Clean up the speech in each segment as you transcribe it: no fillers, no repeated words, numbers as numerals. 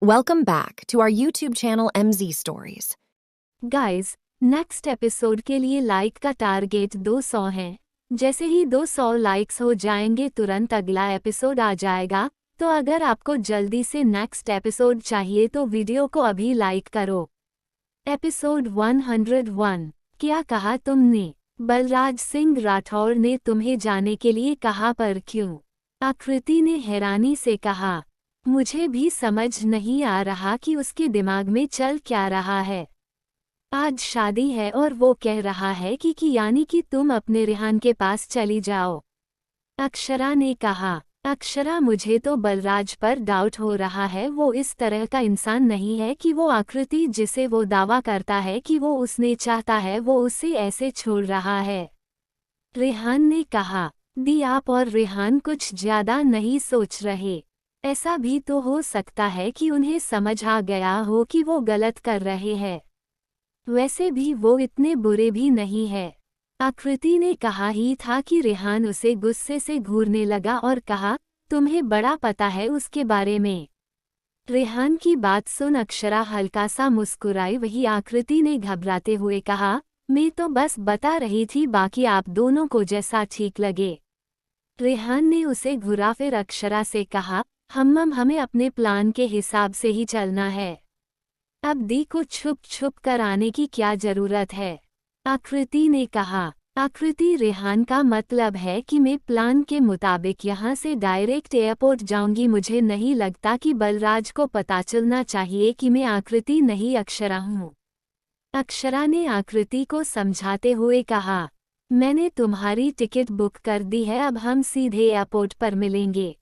Welcome back to our YouTube channel MZ Stories. Guys, next episode के लिए like का target 200 है। जैसे ही 200 लाइक्स हो जाएंगे तुरंत अगला एपिसोड आ जाएगा। तो अगर आपको जल्दी से नेक्स्ट एपिसोड चाहिए तो वीडियो को अभी लाइक करो। एपिसोड 101। क्या कहा तुमने? बलराज सिंह राठौर ने तुम्हें जाने के लिए कहा, पर क्यों? आकृति ने हैरानी से कहा। मुझे भी समझ नहीं आ रहा कि उसके दिमाग में चल क्या रहा है। आज शादी है और वो कह रहा है कि यानी कि तुम अपने रेहान के पास चली जाओ। अक्षरा ने कहा। अक्षरा, मुझे तो बलराज पर डाउट हो रहा है। वो इस तरह का इंसान नहीं है कि वो आकृति जिसे वो दावा करता है कि वो उसने चाहता है वो उसे ऐसे छोड़ रहा है। रेहान ने कहा। दी, आप और रेहान कुछ ज्यादा नहीं सोच रहे? ऐसा भी तो हो सकता है कि उन्हें समझ आ गया हो कि वो गलत कर रहे हैं। वैसे भी वो इतने बुरे भी नहीं है। आकृति ने कहा ही था कि रेहान उसे गुस्से से घूरने लगा और कहा, तुम्हें बड़ा पता है उसके बारे में। रेहान की बात सुन अक्षरा हल्का सा मुस्कुराई। वही आकृति ने घबराते हुए कहा, मैं तो बस बता रही थी, बाकी आप दोनों को जैसा ठीक लगे। रेहान ने उसे घुरा फिर अक्षरा से कहा, हमें अपने प्लान के हिसाब से ही चलना है। अब दी को छुप छुप कर आने की क्या जरूरत है? आकृति ने कहा। आकृति, रेहान का मतलब है कि मैं प्लान के मुताबिक यहाँ से डायरेक्ट एयरपोर्ट जाऊंगी। मुझे नहीं लगता कि बलराज को पता चलना चाहिए कि मैं आकृति नहीं अक्षरा हूँ। अक्षरा ने आकृति को समझाते हुए कहा, मैंने तुम्हारी टिकट बुक कर दी है, अब हम सीधे एयरपोर्ट पर मिलेंगे।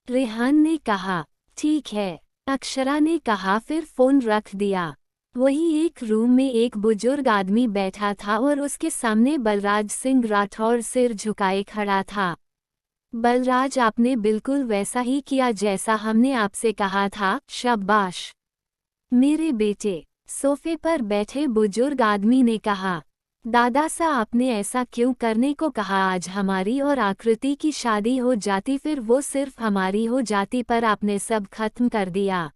रेहान ने कहा, ठीक है। अक्षरा ने कहा, फिर फोन रख दिया। वही एक रूम में एक बुजुर्ग आदमी बैठा था और उसके सामने बलराज सिंह राठौर सिर झुकाए खड़ा था। बलराज, आपने बिल्कुल वैसा ही किया जैसा हमने आपसे कहा था। शाबाश मेरे बेटे, सोफे पर बैठे बुजुर्ग आदमी ने कहा। दादा सा, आपने ऐसा क्यों करने को कहा? आज हमारी और आकृति की शादी हो जाती, फिर वो सिर्फ हमारी हो जाती, पर आपने सब खत्म कर दिया।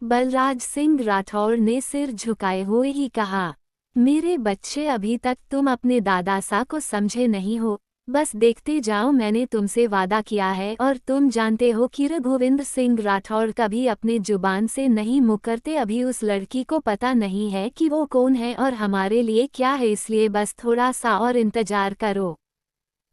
बलराज सिंह राठौर ने सिर झुकाए हुए ही कहा, मेरे बच्चे, अभी तक तुम अपने दादा सा को समझे नहीं हो। बस देखते जाओ, मैंने तुमसे वादा किया है और तुम जानते हो कि रघुविंद्र सिंह राठौर कभी अपने जुबान से नहीं मुकरते। अभी उस लड़की को पता नहीं है कि वो कौन है और हमारे लिए क्या है, इसलिए बस थोड़ा सा और इंतजार करो।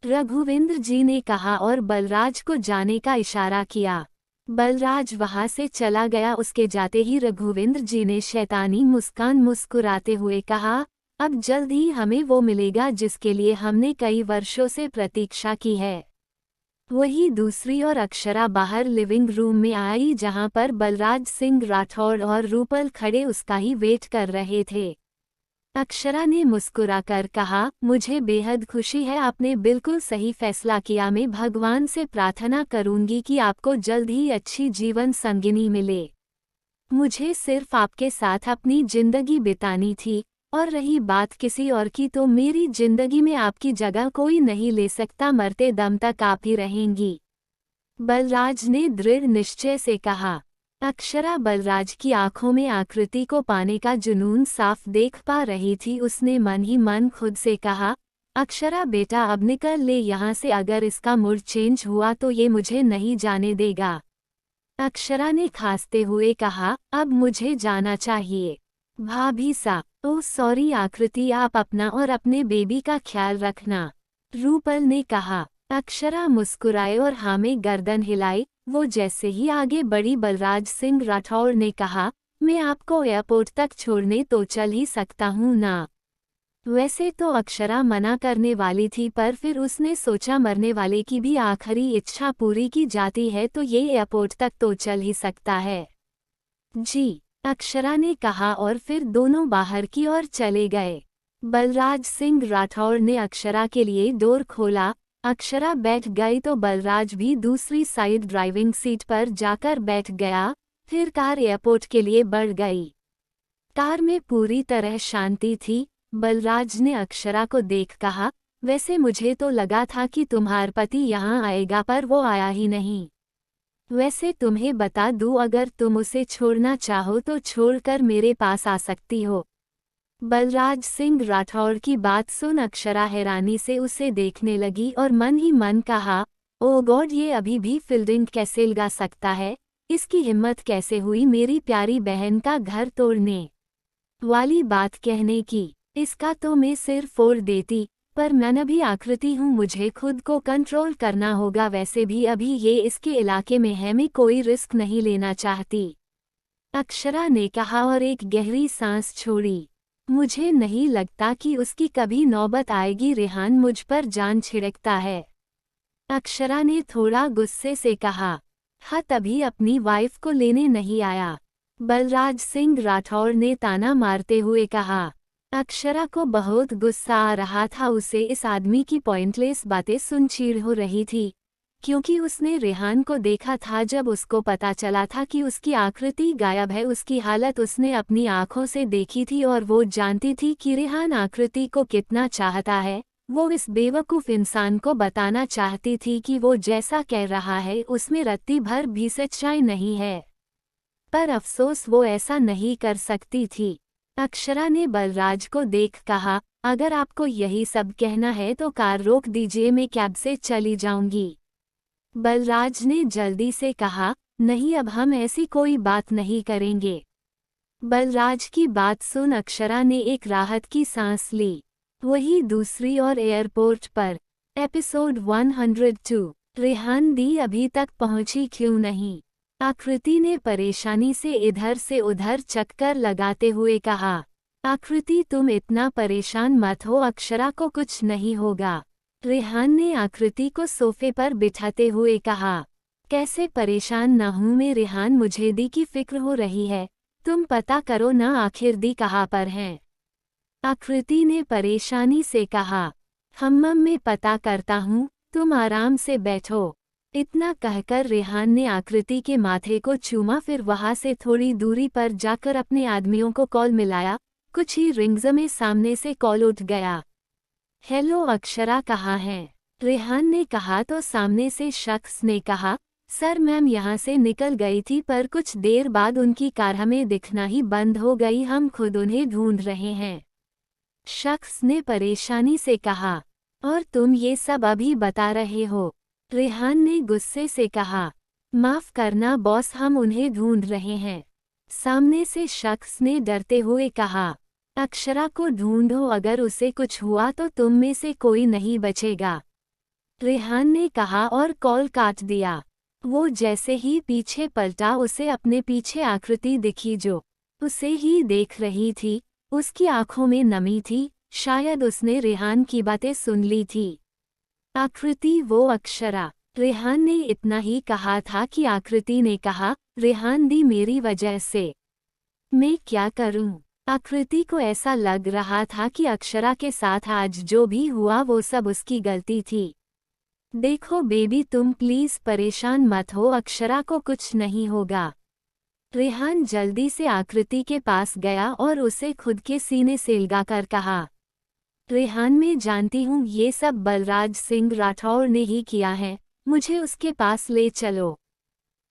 रघुविंद्र जी ने कहा और बलराज को जाने का इशारा किया। बलराज वहां से चला गया। उसके जाते ही रघुविंद्र जी ने शैतानी मुस्कान मुस्कुराते हुए कहा, अब जल्द ही हमें वो मिलेगा जिसके लिए हमने कई वर्षों से प्रतीक्षा की है। वही दूसरी ओर अक्षरा बाहर लिविंग रूम में आई, जहां पर बलराज सिंह राठौर और रूपल खड़े उसका ही वेट कर रहे थे। अक्षरा ने मुस्कुराकर कहा, मुझे बेहद खुशी है, आपने बिल्कुल सही फैसला किया। मैं भगवान से प्रार्थना करूंगी कि आपको जल्द ही अच्छी जीवन संगिनी मिले। मुझे सिर्फ आपके साथ अपनी जिंदगी बितानी थी, और रही बात किसी और की, तो मेरी जिंदगी में आपकी जगह कोई नहीं ले सकता। मरते दम तक आप ही रहेंगी। बलराज ने दृढ़ निश्चय से कहा। अक्षरा बलराज की आंखों में आकृति को पाने का जुनून साफ देख पा रही थी। उसने मन ही मन खुद से कहा, अक्षरा बेटा, अब निकल ले यहाँ से। अगर इसका मूड चेंज हुआ तो ये मुझे नहीं जाने देगा। अक्षरा ने खांसते हुए कहा, अब मुझे जाना चाहिए। भाभी सा, ओह सॉरी आकृति, आप अपना और अपने बेबी का ख्याल रखना, रूपल ने कहा। अक्षरा मुस्कुराए और हाँ में गर्दन हिलाई। वो जैसे ही आगे बढ़ी, बलराज सिंह राठौर ने कहा, मैं आपको एयरपोर्ट तक छोड़ने तो चल ही सकता हूँ ना। वैसे तो अक्षरा मना करने वाली थी, पर फिर उसने सोचा मरने वाले की भी आखिरी इच्छा पूरी की जाती है, तो ये एयरपोर्ट तक तो चल ही सकता है। जी, अक्षरा ने कहा और फिर दोनों बाहर की ओर चले गए। बलराज सिंह राठौर ने अक्षरा के लिए डोर खोला। अक्षरा बैठ गई तो बलराज भी दूसरी साइड ड्राइविंग सीट पर जाकर बैठ गया। फिर कार एयरपोर्ट के लिए बढ़ गई। कार में पूरी तरह शांति थी। बलराज ने अक्षरा को देख कहा, वैसे मुझे तो लगा था कि तुम्हारा पति यहाँ आएगा, पर वो आया ही नहीं। वैसे तुम्हें बता दूं, अगर तुम उसे छोड़ना चाहो तो छोड़कर मेरे पास आ सकती हो। बलराज सिंह राठौर की बात सुन अक्षरा हैरानी से उसे देखने लगी और मन ही मन कहा, ओ गॉड, ये अभी भी फील्डिंग कैसे लगा सकता है, इसकी हिम्मत कैसे हुई मेरी प्यारी बहन का घर तोड़ने वाली बात कहने की। इसका तो मैं सिर फोड़ देती, पर मैं भी आकृति हूँ, मुझे खुद को कंट्रोल करना होगा। वैसे भी अभी ये इसके इलाके में है, मैं कोई रिस्क नहीं लेना चाहती, अक्षरा ने कहा और एक गहरी सांस छोड़ी। मुझे नहीं लगता कि उसकी कभी नौबत आएगी, रेहान मुझ पर जान छिड़कता है, अक्षरा ने थोड़ा गुस्से से कहा। हाँ, तभी अपनी वाइफ को लेने नहीं आया, बलराज सिंह राठौर ने ताना मारते हुए कहा। अक्षरा को बहुत गुस्सा आ रहा था, उसे इस आदमी की पॉइंटलेस बातें सुन चिढ़ हो रही थी, क्योंकि उसने रेहान को देखा था जब उसको पता चला था कि उसकी आकृति गायब है। उसकी हालत उसने अपनी आंखों से देखी थी और वो जानती थी कि रेहान आकृति को कितना चाहता है। वो इस बेवकूफ़ इंसान को बताना चाहती थी कि वो जैसा कह रहा है उसमें रत्ती भर भी सच्चाई नहीं है, पर अफसोस वो ऐसा नहीं कर सकती थी। अक्षरा ने बलराज को देख कहा, अगर आपको यही सब कहना है तो कार रोक दीजिए, मैं कैब से चली जाऊंगी। बलराज ने जल्दी से कहा, नहीं, अब हम ऐसी कोई बात नहीं करेंगे। बलराज की बात सुन अक्षरा ने एक राहत की सांस ली। वही दूसरी ओर एयरपोर्ट पर एपिसोड 102, रेहान दी अभी तक पहुंची क्यों नहीं, आकृति ने परेशानी से इधर से उधर चक्कर लगाते हुए कहा। आकृति, तुम इतना परेशान मत हो, अक्षरा को कुछ नहीं होगा, रेहान ने आकृति को सोफे पर बिठाते हुए कहा। कैसे परेशान न हूं मैं रेहान, मुझे दी की फिक्र हो रही है, तुम पता करो ना आखिर दी कहाँ पर हैं, आकृति ने परेशानी से कहा। हम्मम में पता करता हूँ, तुम आराम से बैठो। इतना कहकर रेहान ने आकृति के माथे को चूमा, फिर वहां से थोड़ी दूरी पर जाकर अपने आदमियों को कॉल मिलाया। कुछ ही रिंग्स में सामने से कॉल उठ गया। हेलो अक्षरा, कहाँ हैं? रेहान ने कहा तो सामने से शख्स ने कहा, सर मैम यहाँ से निकल गई थी, पर कुछ देर बाद उनकी कार हमें दिखना ही बंद हो गई, हम खुद उन्हें ढूंढ रहे हैं, शख्स ने परेशानी से कहा। और तुम ये सब अभी बता रहे हो? रेहान ने गुस्से से कहा। माफ करना बॉस, हम उन्हें ढूंढ रहे हैं, सामने से शख्स ने डरते हुए कहा। अक्षरा को ढूंढो, अगर उसे कुछ हुआ तो तुम में से कोई नहीं बचेगा, रेहान ने कहा और कॉल काट दिया। वो जैसे ही पीछे पलटा, उसे अपने पीछे आकृति दिखी जो उसे ही देख रही थी। उसकी आंखों में नमी थी, शायद उसने रेहान की बातें सुन ली थी। आकृति, वो अक्षरा, रेहान ने इतना ही कहा था कि आकृति ने कहा, रेहान दी, मेरी वजह से मैं क्या करूं? आकृति को ऐसा लग रहा था कि अक्षरा के साथ आज जो भी हुआ वो सब उसकी गलती थी। देखो बेबी, तुम प्लीज परेशान मत हो, अक्षरा को कुछ नहीं होगा। रेहान जल्दी से आकृति के पास गया और उसे खुद के सीने से लगाकर कहा। रेहान, मैं जानती हूँ ये सब बलराज सिंह राठौर ने ही किया है, मुझे उसके पास ले चलो,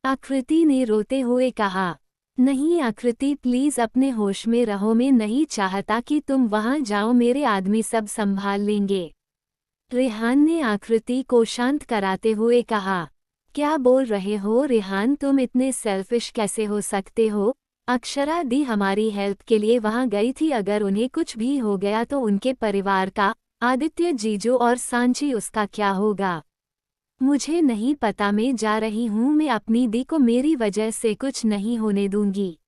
आकृति ने रोते हुए कहा। नहीं आकृति, प्लीज अपने होश में रहो, मैं नहीं चाहता कि तुम वहां जाओ, मेरे आदमी सब संभाल लेंगे, रेहान ने आकृति को शांत कराते हुए कहा। क्या बोल रहे हो रेहान, तुम इतने सेल्फिश कैसे हो सकते हो? अक्षरा दी हमारी हेल्प के लिए वहां गई थी, अगर उन्हें कुछ भी हो गया तो उनके परिवार का, आदित्य, जीजू और सांची, उसका क्या होगा? मुझे नहीं पता, मैं जा रही हूँ, मैं अपनी दी को मेरी वजह से कुछ नहीं होने दूंगी,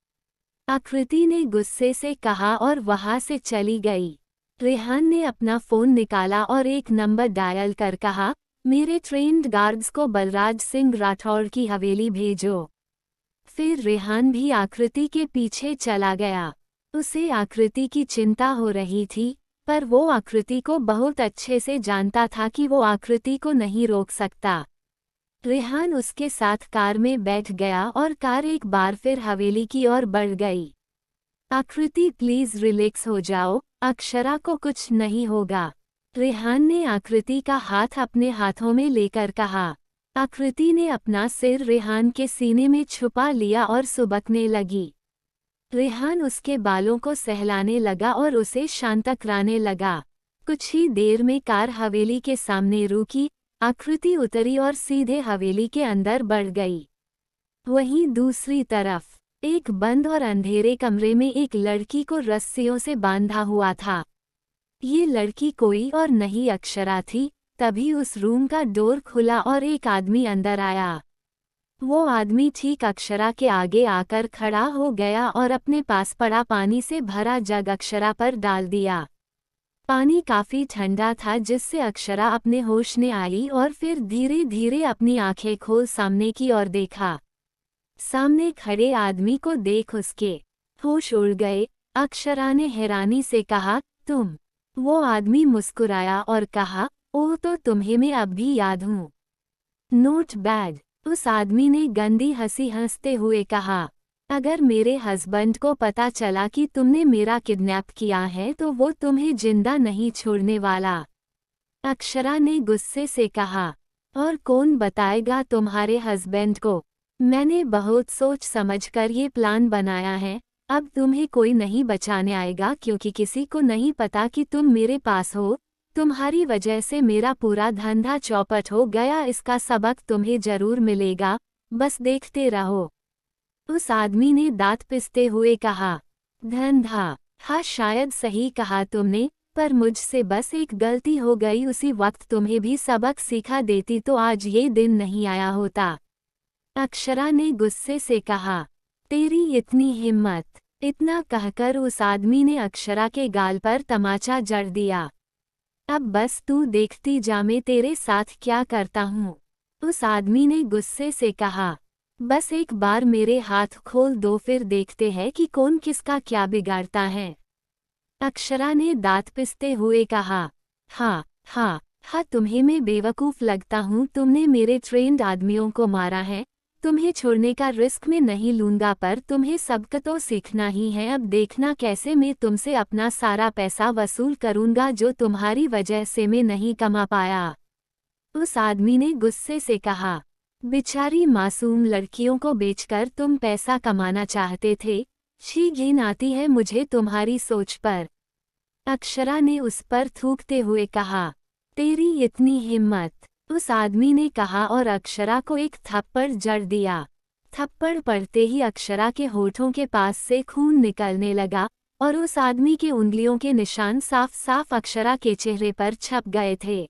आकृति ने गुस्से से कहा और वहां से चली गई। रेहान ने अपना फ़ोन निकाला और एक नंबर डायल कर कहा, मेरे ट्रेन्ड गार्ड्स को बलराज सिंह राठौर की हवेली भेजो। फिर रेहान भी आकृति के पीछे चला गया। उसे आकृति की चिंता हो रही थी, पर वो आकृति को बहुत अच्छे से जानता था कि वो आकृति को नहीं रोक सकता। रेहान उसके साथ कार में बैठ गया और कार एक बार फिर हवेली की ओर बढ़ गई। आकृति, प्लीज रिलैक्स हो जाओ, अक्षरा को कुछ नहीं होगा, रेहान ने आकृति का हाथ अपने हाथों में लेकर कहा। आकृति ने अपना सिर रेहान के सीने में छुपा लिया और सुबकने लगी। रेहान उसके बालों को सहलाने लगा और उसे शांत कराने लगा। कुछ ही देर में कार हवेली के सामने रुकी। आकृति उतरी और सीधे हवेली के अंदर बढ़ गई। वहीं दूसरी तरफ एक बंद और अंधेरे कमरे में एक लड़की को रस्सियों से बांधा हुआ था। ये लड़की कोई और नहीं अक्षरा थी। तभी उस रूम का डोर खुला और एक आदमी अंदर आया। वो आदमी ठीक अक्षरा के आगे आकर खड़ा हो गया और अपने पास पड़ा पानी से भरा जग अक्षरा पर डाल दिया। पानी काफी ठंडा था, जिससे अक्षरा अपने होश में आई और फिर धीरे धीरे अपनी आंखें खोल सामने की ओर देखा। सामने खड़े आदमी को देख उसके होश उड़ गए। अक्षरा ने हैरानी से कहा, तुम? वो आदमी मुस्कुराया और कहा, ओह, तो तुम्हें मैं अब भी याद हूँ। Note bad. उस आदमी ने गंदी हंसी हंसते हुए कहा, अगर मेरे हस्बैंड को पता चला कि तुमने मेरा किडनैप किया है तो वो तुम्हें जिंदा नहीं छोड़ने वाला। अक्षरा ने गुस्से से कहा, और कौन बताएगा तुम्हारे हस्बैंड को? मैंने बहुत सोच समझकर ये प्लान बनाया है। अब तुम्हें कोई नहीं बचाने आएगा, क्योंकि किसी को नहीं पता कि तुम मेरे पास हो। तुम्हारी वजह से मेरा पूरा धंधा चौपट हो गया। इसका सबक तुम्हें जरूर मिलेगा, बस देखते रहो। उस आदमी ने दांत पिसते हुए कहा, धंधा? हाँ, शायद सही कहा तुमने, पर मुझसे बस एक गलती हो गई। उसी वक्त तुम्हें भी सबक सिखा देती तो आज ये दिन नहीं आया होता। अक्षरा ने गुस्से से कहा, तेरी इतनी हिम्मत? इतना कहकर उस आदमी ने अक्षरा के गाल पर तमाचा जड़ दिया। अब बस तू देखती जा मैं तेरे साथ क्या करता हूँ। उस आदमी ने गुस्से से कहा, बस एक बार मेरे हाथ खोल दो, फिर देखते हैं कि कौन किसका क्या बिगाड़ता है। अक्षरा ने दांत पिसते हुए कहा, हाँ हाँ हाँ, तुम्हें मैं बेवकूफ़ लगता हूँ? तुमने मेरे ट्रेंड आदमियों को मारा है। तुम्हें छोड़ने का रिस्क मैं नहीं लूंगा, पर तुम्हें सबक तो सीखना ही है। अब देखना कैसे मैं तुमसे अपना सारा पैसा वसूल करूंगा जो तुम्हारी वजह से मैं नहीं कमा पाया। उस आदमी ने गुस्से से कहा, बेचारी मासूम लड़कियों को बेचकर तुम पैसा कमाना चाहते थे। छी, घिन आती है मुझे तुम्हारी सोच पर। अक्षरा ने उस पर थूकते हुए कहा, तेरी इतनी हिम्मत? उस आदमी ने कहा और अक्षरा को एक थप्पड़ जड़ दिया। थप्पड़ पड़ते ही अक्षरा के होठों के पास से खून निकलने लगा और उस आदमी के उंगलियों के निशान साफ साफ अक्षरा के चेहरे पर छप गए थे।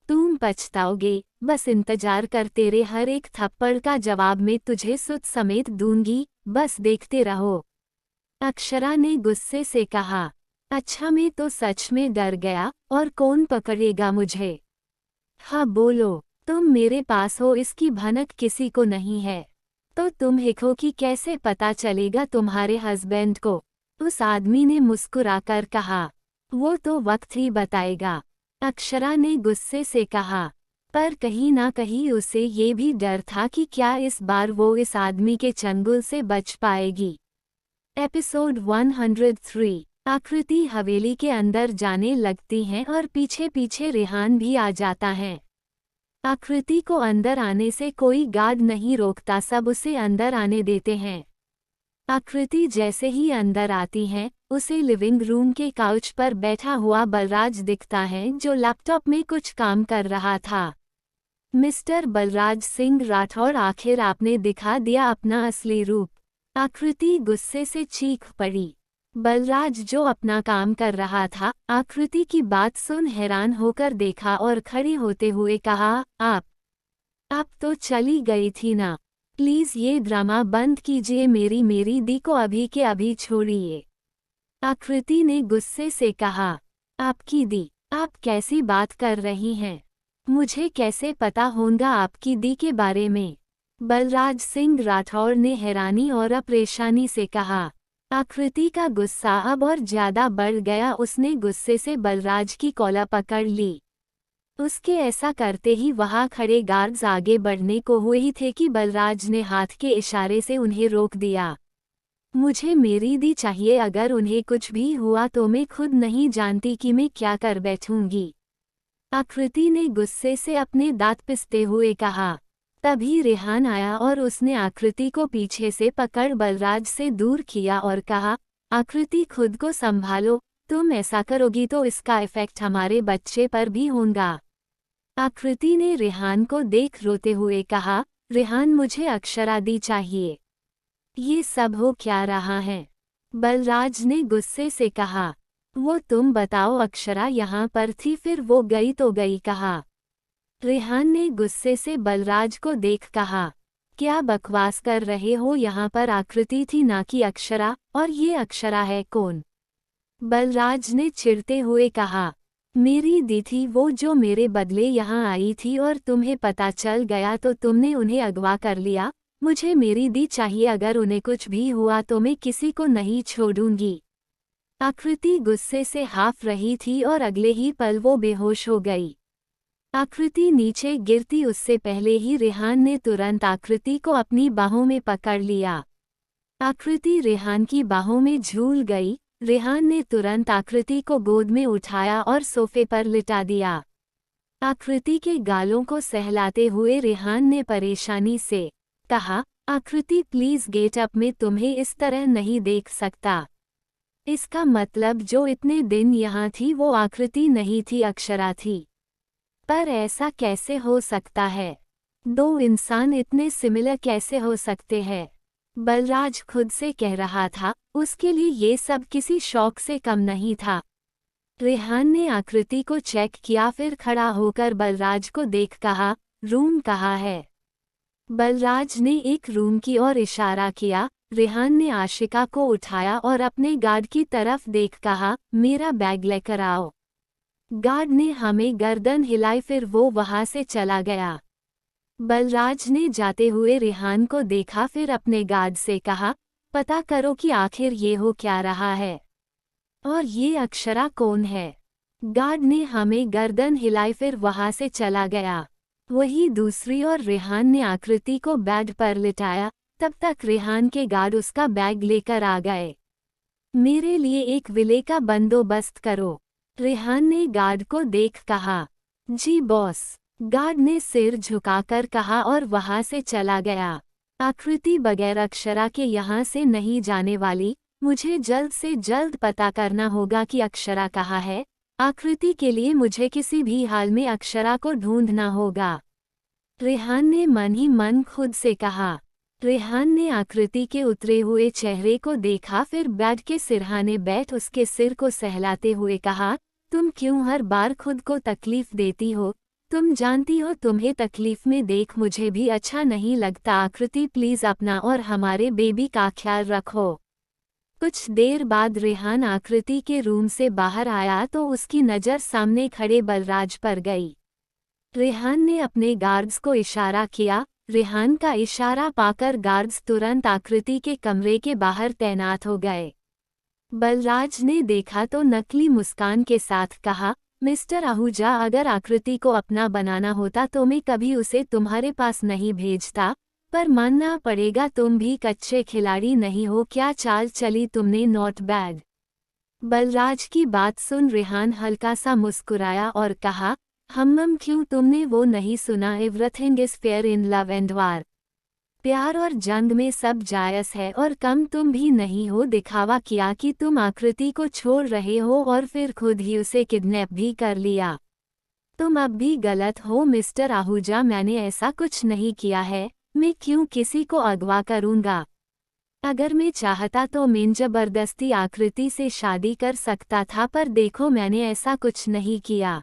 तुम पछताओगे, बस इंतजार कर, तेरे हर एक थप्पड़ का जवाब मैं तुझे सुत समेत दूंगी, बस देखते रहो। अक्षरा ने गुस्से से कहा, अच्छा, मैं तो सच में डर गया, और कौन पकड़ेगा मुझे? हाँ बोलो, तुम मेरे पास हो इसकी भनक किसी को नहीं है, तो तुम हिखो कि कैसे पता चलेगा तुम्हारे हस्बैंड को? उस आदमी ने मुस्कुराकर कहा, वो तो वक्त ही बताएगा। अक्षरा ने गुस्से से कहा, पर कहीं ना कहीं उसे ये भी डर था कि क्या इस बार वो इस आदमी के चंगुल से बच पाएगी। एपिसोड 103। आकृति हवेली के अंदर जाने लगती हैं और पीछे पीछे रेहान भी आ जाता है। आकृति को अंदर आने से कोई गार्ड नहीं रोकता, सब उसे अंदर आने देते हैं। आकृति जैसे ही अंदर आती है, उसे लिविंग रूम के काउच पर बैठा हुआ बलराज दिखता है, जो लैपटॉप में कुछ काम कर रहा था। मिस्टर बलराज सिंह राठौड़, आखिर आपने दिखा दिया अपना असली रूप। आकृति गुस्से से चीख पड़ी। बलराज, जो अपना काम कर रहा था, आकृति की बात सुन हैरान होकर देखा और खड़े होते हुए कहा, आप तो चली गई थी ना, प्लीज ये ड्रामा बंद कीजिए, मेरी दी को अभी के अभी छोड़िए। आकृति ने गुस्से से कहा, आपकी दी? आप कैसी बात कर रही हैं? मुझे कैसे पता होगा आपकी दी के बारे में? बलराज सिंह राठौड़ ने हैरानी और परेशानी से कहा। आकृति का गुस्सा अब और ज्यादा बढ़ गया। उसने गुस्से से बलराज की कॉलर पकड़ ली। उसके ऐसा करते ही वहां खड़े गार्ड्स आगे बढ़ने को हुए ही थे कि बलराज ने हाथ के इशारे से उन्हें रोक दिया। मुझे मेरी दी चाहिए, अगर उन्हें कुछ भी हुआ तो मैं खुद नहीं जानती कि मैं क्या कर बैठूंगी। आकृति ने गुस्से से अपने दांत पिसते हुए कहा। तभी रेहान आया और उसने आकृति को पीछे से पकड़ बलराज से दूर किया और कहा, आकृति खुद को संभालो, तुम ऐसा करोगी तो इसका इफेक्ट हमारे बच्चे पर भी होगा। आकृति ने रेहान को देख रोते हुए कहा, रेहान मुझे अक्षरा दी चाहिए। ये सब हो क्या रहा है? बलराज ने गुस्से से कहा। वो तुम बताओ, अक्षरा यहाँ पर थी फिर वो गई तो गई कहा। रेहान ने गुस्से से बलराज को देख कहा, क्या बकवास कर रहे हो, यहाँ पर आकृति थी ना कि अक्षरा, और ये अक्षरा है कौन? बलराज ने चिढ़ते हुए कहा, मेरी दी थी वो जो मेरे बदले यहाँ आई थी और तुम्हें पता चल गया तो तुमने उन्हें अगवा कर लिया। मुझे मेरी दी चाहिए, अगर उन्हें कुछ भी हुआ तो मैं किसी को नहीं छोड़ूंगी। आकृति गुस्से से हाफ रही थी और अगले ही पल वो बेहोश हो गई। आकृति नीचे गिरती उससे पहले ही रेहान ने तुरंत आकृति को अपनी बाहों में पकड़ लिया। आकृति रेहान की बाहों में झूल गई। रेहान ने तुरंत आकृति को गोद में उठाया और सोफे पर लिटा दिया। आकृति के गालों को सहलाते हुए रेहान ने परेशानी से कहा, आकृति प्लीज गेट अप, मैं तुम्हें इस तरह नहीं देख सकता। इसका मतलब जो इतने दिन यहाँ थी वो आकृति नहीं थी, अक्षरा थी। पर ऐसा कैसे हो सकता है? दो इंसान इतने सिमिलर कैसे हो सकते हैं? बलराज खुद से कह रहा था, उसके लिए ये सब किसी शौक से कम नहीं था। रेहान ने आकृति को चेक किया, फिर खड़ा होकर बलराज को देख कहा, रूम कहाँ है? बलराज ने एक रूम की ओर इशारा किया। रेहान ने आशिका को उठाया और अपने गार्ड की तरफ देख कहा, मेरा बैग लेकर आओ। गार्ड ने हमें गर्दन हिलाई, फिर वो वहां से चला गया। बलराज ने जाते हुए रेहान को देखा, फिर अपने गार्ड से कहा, पता करो कि आखिर ये हो क्या रहा है, और ये अक्षरा कौन है? गार्ड ने हमें गर्दन हिलाई, फिर वहां से चला गया। वही दूसरी ओर रेहान ने आकृति को बेड पर लिटाया। तब तक रेहान के गार्ड उसका बैग लेकर आ गए। मेरे लिए एक विले का बंदोबस्त करो, रेहान ने गार्ड को देख कहा। जी बॉस, गार्ड ने सिर झुकाकर कहा और वहां से चला गया। आकृति बगैर अक्षरा के यहाँ से नहीं जाने वाली। मुझे जल्द से जल्द पता करना होगा कि अक्षरा कहाँ है। आकृति के लिए मुझे किसी भी हाल में अक्षरा को ढूंढना होगा, रेहान ने मन ही मन खुद से कहा। रेहान ने आकृति के उतरे हुए चेहरे को देखा, फिर बेड के सिरहाने बैठ उसके सिर को सहलाते हुए कहा, तुम क्यों हर बार खुद को तकलीफ देती हो? तुम जानती हो तुम्हें तकलीफ में देख मुझे भी अच्छा नहीं लगता। आकृति प्लीज अपना और हमारे बेबी का ख्याल रखो। कुछ देर बाद रेहान आकृति के रूम से बाहर आया तो उसकी नज़र सामने खड़े बलराज पर गई। रेहान ने अपने गार्ड्स को इशारा किया। रेहान का इशारा पाकर गार्ड्स तुरंत आकृति के कमरे के बाहर तैनात हो गए। बलराज ने देखा तो नकली मुस्कान के साथ कहा, मिस्टर आहूजा, अगर आकृति को अपना बनाना होता तो मैं कभी उसे तुम्हारे पास नहीं भेजता, पर मानना पड़ेगा तुम भी कच्चे खिलाड़ी नहीं हो। क्या चाल चली तुमने, नॉट बैड। बलराज की बात सुन रेहान हल्का सा मुस्कुराया और कहा, हम क्यों, तुमने वो नहीं सुना, everything is fair in love and वार। प्यार और जंग में सब जायज़ है और कम तुम भी नहीं हो। दिखावा किया कि तुम आकृति को छोड़ रहे हो और फिर खुद ही उसे किडनैप भी कर लिया। तुम अब भी गलत हो मिस्टर आहूजा, मैंने ऐसा कुछ नहीं किया है। मैं क्यों किसी को अगवा करूंगा? अगर मैं चाहता तो मैं जबरदस्ती आकृति से शादी कर सकता था, पर देखो मैंने ऐसा कुछ नहीं किया।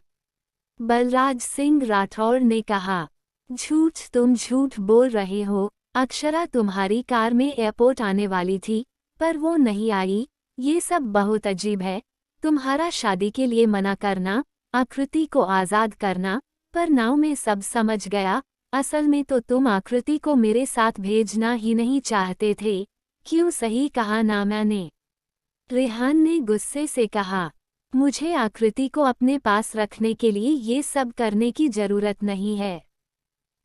बलराज सिंह राठौड़ ने कहा। झूठ, तुम झूठ बोल रहे हो। अक्षरा तुम्हारी कार में एयरपोर्ट आने वाली थी, पर वो नहीं आई। ये सब बहुत अजीब है। तुम्हारा शादी के लिए मना करना, आकृति को आज़ाद करना, पर नाव में सब समझ गया। असल में तो तुम आकृति को मेरे साथ भेजना ही नहीं चाहते थे। क्यों, सही कहा ना मैंने? रेहान ने गुस्से से कहा। मुझे आकृति को अपने पास रखने के लिए ये सब करने की जरूरत नहीं है।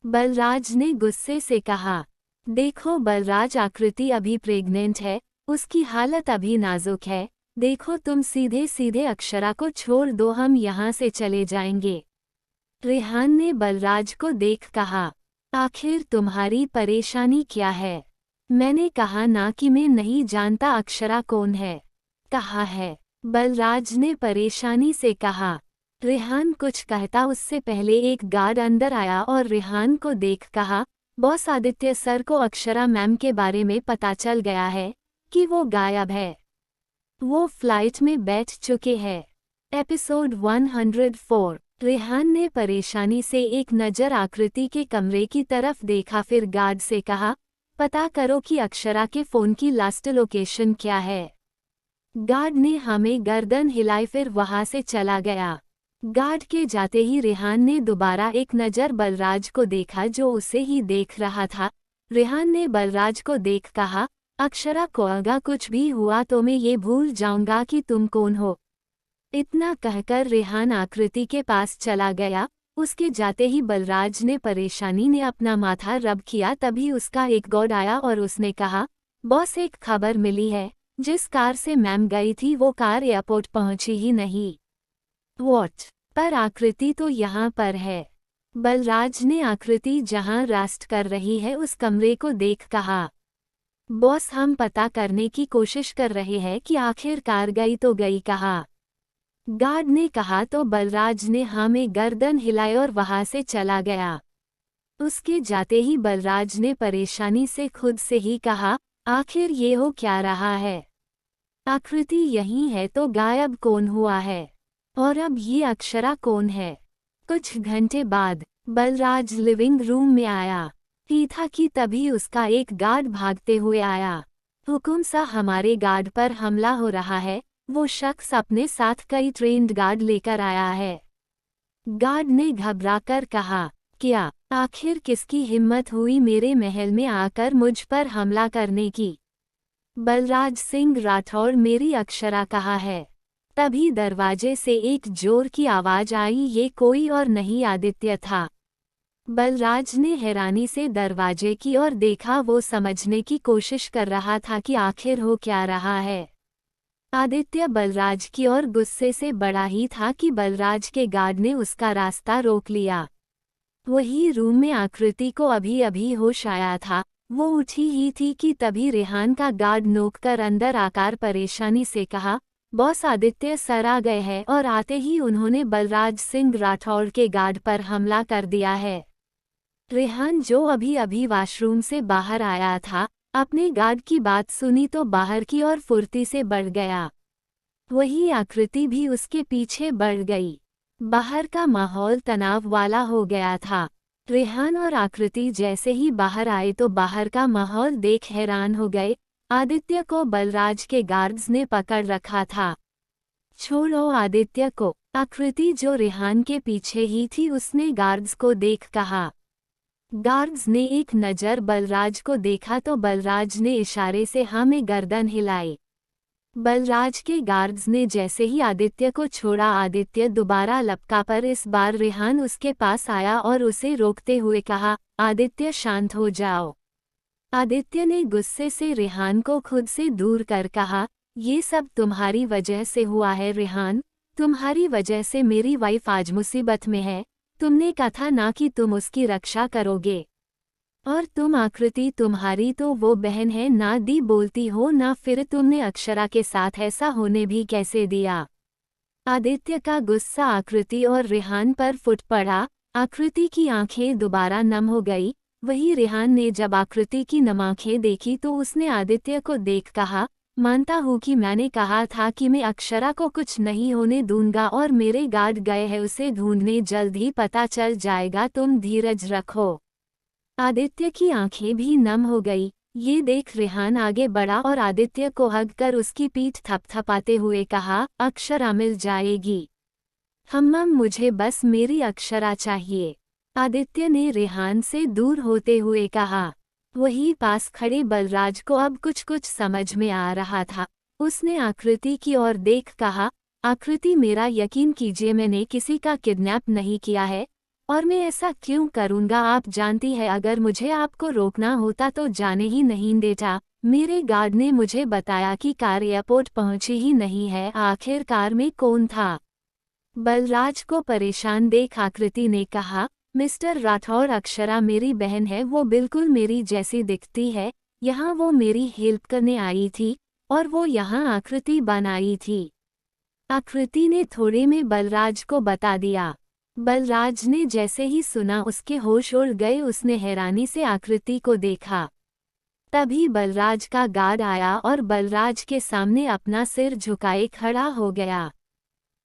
बलराज ने गुस्से से कहा। देखो बलराज, आकृति अभी प्रेग्नेंट है, उसकी हालत अभी नाजुक है। देखो तुम सीधे सीधे अक्षरा को छोड़ दो, हम यहाँ से चले जाएंगे। रेहान ने बलराज को देख कहा, आखिर तुम्हारी परेशानी क्या है? मैंने कहा ना कि मैं नहीं जानता अक्षरा कौन है। कहा है, बलराज ने परेशानी से कहा। रेहान कुछ कहता उससे पहले एक गार्ड अंदर आया और रेहान को देख कहा, बॉस आदित्य सर को अक्षरा मैम के बारे में पता चल गया है कि वो गायब है। वो फ्लाइट में बैठ चुके हैं। एपिसोड 104। रेहान ने परेशानी से एक नज़र आकृति के कमरे की तरफ देखा, फिर गार्ड से कहा, पता करो कि अक्षरा के फ़ोन की लास्ट लोकेशन क्या है। गार्ड ने हमें गर्दन हिलाई, फिर वहां से चला गया। गार्ड के जाते ही रेहान ने दोबारा एक नज़र बलराज को देखा जो उसे ही देख रहा था। रेहान ने बलराज को देख कहा, अक्षरा को अगर कुछ भी हुआ तो मैं ये भूल जाऊंगा कि तुम कौन हो। इतना कहकर रेहान आकृति के पास चला गया। उसके जाते ही बलराज ने परेशानी ने अपना माथा रब किया, तभी उसका एक गार्ड आया और उसने कहा, बॉस एक खबर मिली है, जिस कार से मैम गई थी वो कार एयरपोर्ट पहुंची ही नहीं। वॉट? पर आकृति तो यहाँ पर है। बलराज ने आकृति जहाँ रेस्ट कर रही है उस कमरे को देख कहा, बॉस हम पता करने की कोशिश कर रहे हैं कि आखिर कार गई तो गई कहाँ। गार्ड ने कहा तो बलराज ने हाँ में गर्दन हिलाई और वहां से चला गया। उसके जाते ही बलराज ने परेशानी से खुद से ही कहा, आखिर ये हो क्या रहा है? आकृति यही है तो गायब कौन हुआ है? और अब ये अक्षरा कौन है? कुछ घंटे बाद बलराज लिविंग रूम में आया था कि तभी उसका एक गार्ड भागते हुए आया। हुकुम सा हमारे गार्ड पर हमला हो रहा है। वो शख्स अपने साथ कई ट्रेन्ड गार्ड लेकर आया है। गार्ड ने घबराकर कहा, क्या? आखिर किसकी हिम्मत हुई मेरे महल में आकर मुझ पर हमला करने की? बलराज सिंह राठौर, मेरी अक्षरा कहाँ है? तभी दरवाजे से एक जोर की आवाज आई, ये कोई और नहीं आदित्य था। बलराज ने हैरानी से दरवाजे की ओर देखा। वो समझने की कोशिश कर रहा था कि आखिर हो क्या रहा है। आदित्य बलराज की ओर गुस्से से बड़ा ही था कि बलराज के गार्ड ने उसका रास्ता रोक लिया। वही रूम में आकृति को अभी अभी होश आया था। वो उठी ही थी कि तभी रेहान का गार्ड नोककर अंदर आकर परेशानी से कहा, बॉस आदित्य सर आ गए हैं, और आते ही उन्होंने बलराज सिंह राठौर के गार्ड पर हमला कर दिया है। रेहान जो अभी अभी वॉशरूम से बाहर आया था, अपने गार्ड की बात सुनी तो बाहर की ओर फुर्ती से बढ़ गया। वही आकृति भी उसके पीछे बढ़ गई। बाहर का माहौल तनाव वाला हो गया था। रेहान और आकृति जैसे ही बाहर आए तो बाहर का माहौल देख हैरान हो गए। आदित्य को बलराज के गार्ड्स ने पकड़ रखा था। छोड़ो आदित्य को। आकृति जो रेहान के पीछे ही थी उसने गार्ड्स को देख कहा। गार्ड्स ने एक नज़र बलराज को देखा तो बलराज ने इशारे से हाँ में गर्दन हिलाई। बलराज के गार्ड्स ने जैसे ही आदित्य को छोड़ा, आदित्य दोबारा लपका, पर इस बार रेहान उसके पास आया और उसे रोकते हुए कहा, आदित्य शांत हो जाओ। आदित्य ने गुस्से से रेहान को खुद से दूर कर कहा, ये सब तुम्हारी वजह से हुआ है रेहान, तुम्हारी वजह से मेरी वाइफ आज मुसीबत में है। तुमने कहा था ना कि तुम उसकी रक्षा करोगे। और तुम आकृति, तुम्हारी तो वो बहन है ना, दी बोलती हो ना, फिर तुमने अक्षरा के साथ ऐसा होने भी कैसे दिया? आदित्य का गुस्सा आकृति और रेहान पर फुट पड़ा। आकृति की आंखें दोबारा नम हो गई। वही रेहान ने जब आकृति की नम आंखें देखी तो उसने आदित्य को देख कहा, मानता हूँ कि मैंने कहा था कि मैं अक्षरा को कुछ नहीं होने दूंगा, और मेरे गार्ड गए हैं उसे ढूंढने, जल्द ही पता चल जाएगा, तुम धीरज रखो। आदित्य की आंखें भी नम हो गई। ये देख रेहान आगे बढ़ा और आदित्य को हग कर उसकी पीठ थपथपाते हुए कहा, अक्षरा मिल जाएगी। मुझे बस मेरी अक्षरा चाहिए। आदित्य ने रेहान से दूर होते हुए कहा। वही पास खड़े बलराज को अब कुछ कुछ समझ में आ रहा था। उसने आकृति की ओर देख कहा, आकृति मेरा यकीन कीजिए, मैंने किसी का किडनैप नहीं किया है, और मैं ऐसा क्यों करूंगा? आप जानती है, अगर मुझे आपको रोकना होता तो जाने ही नहीं देता। मेरे गार्ड ने मुझे बताया कि कार एयरपोर्ट पहुंची ही नहीं है। आखिर कार में कौन था? बलराज को परेशान देख आकृति ने कहा, मिस्टर राठौर, अक्षरा मेरी बहन है, वो बिल्कुल मेरी जैसी दिखती है। यहाँ वो मेरी हेल्प करने आई थी और वो यहाँ आकृति बन आई थी। आकृति ने थोड़े में बलराज को बता दिया। बलराज ने जैसे ही सुना उसके होश उड़ गए। उसने हैरानी से आकृति को देखा। तभी बलराज का गार्ड आया और बलराज के सामने अपना सिर झुकाए खड़ा हो गया।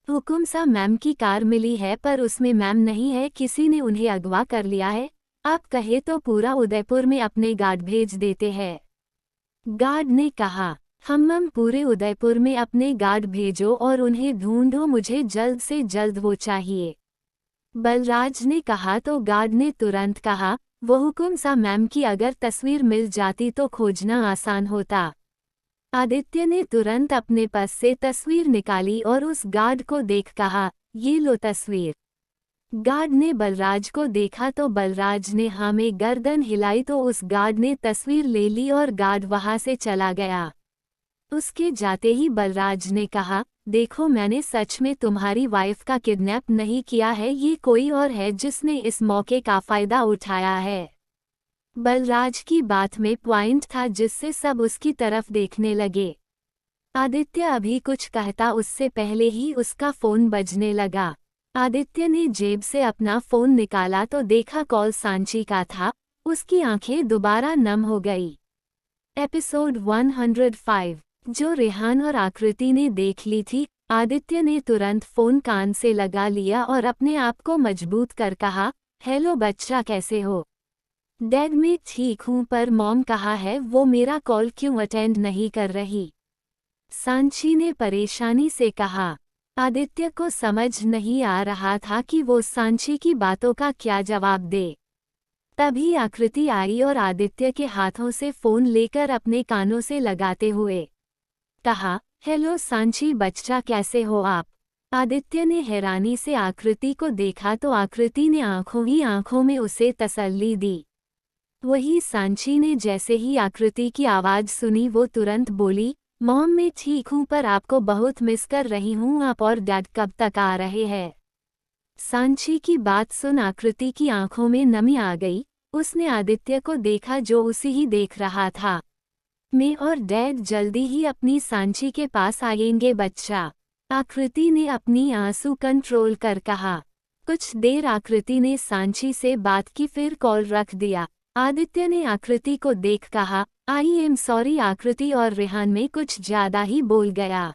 हुकुम सा, मैम की कार मिली है पर उसमें मैम नहीं है, किसी ने उन्हें अगवा कर लिया है। आप कहे तो पूरा उदयपुर में अपने गार्ड भेज देते हैं। गार्ड ने कहा, हम पूरे उदयपुर में अपने गार्ड भेजो और उन्हें ढूंढो, मुझे जल्द से जल्द वो चाहिए। बलराज ने कहा तो गार्ड ने तुरंत कहा, वो हुकुम सा मैम की अगर तस्वीर मिल जाती तो खोजना आसान होता। आदित्य ने तुरंत अपने पास से तस्वीर निकाली और उस गार्ड को देख कहा, ये लो तस्वीर। गार्ड ने बलराज को देखा तो बलराज ने हाँ में गर्दन हिलाई तो उस गार्ड ने तस्वीर ले ली और गार्ड वहां से चला गया। उसके जाते ही बलराज ने कहा, देखो मैंने सच में तुम्हारी वाइफ का किडनैप नहीं किया है, ये कोई और है जिसने इस मौके का फायदा उठाया है। बलराज की बात में पॉइंट था जिससे सब उसकी तरफ देखने लगे। आदित्य अभी कुछ कहता उससे पहले ही उसका फोन बजने लगा। आदित्य ने जेब से अपना फोन निकाला तो देखा कॉल सांची का था। उसकी आंखें दोबारा नम हो गई। एपिसोड 105 जो रेहान और आकृति ने देख ली थी। आदित्य ने तुरंत फोन कान से लगा लिया और अपने आप को मजबूत कर कहा, हेलो बच्चा, कैसे हो? डैड, मैं ठीक हूँ पर मॉम कहाँ है, वो मेरा कॉल क्यों अटेंड नहीं कर रही? सांची ने परेशानी से कहा। आदित्य को समझ नहीं आ रहा था कि वो सांची की बातों का क्या जवाब दे। तभी आकृति आई और आदित्य के हाथों से फोन लेकर अपने कानों से लगाते हुए कहा, हेलो सांची बच्चा, कैसे हो आप? आदित्य ने हैरानी से आकृति को देखा तो आकृति ने आंखों ही आंखों में उसे तसल्ली दी। वही सांची ने जैसे ही आकृति की आवाज़ सुनी वो तुरंत बोली, मॉम मैं ठीक हूँ पर आपको बहुत मिस कर रही हूँ, आप और डैड कब तक आ रहे हैं? सांची की बात सुन आकृति की आंखों में नमी आ गई। उसने आदित्य को देखा जो उसे ही देख रहा था। मैं और डैड जल्दी ही अपनी सांची के पास आएंगे बच्चा, आकृति ने अपनी आंसू कंट्रोल कर कहा। कुछ देर आकृति ने सांची से बात की फिर कॉल रख दिया। आदित्य ने आकृति को देख कहा, आई एम सॉरी आकृति, और रेहान में कुछ ज्यादा ही बोल गया।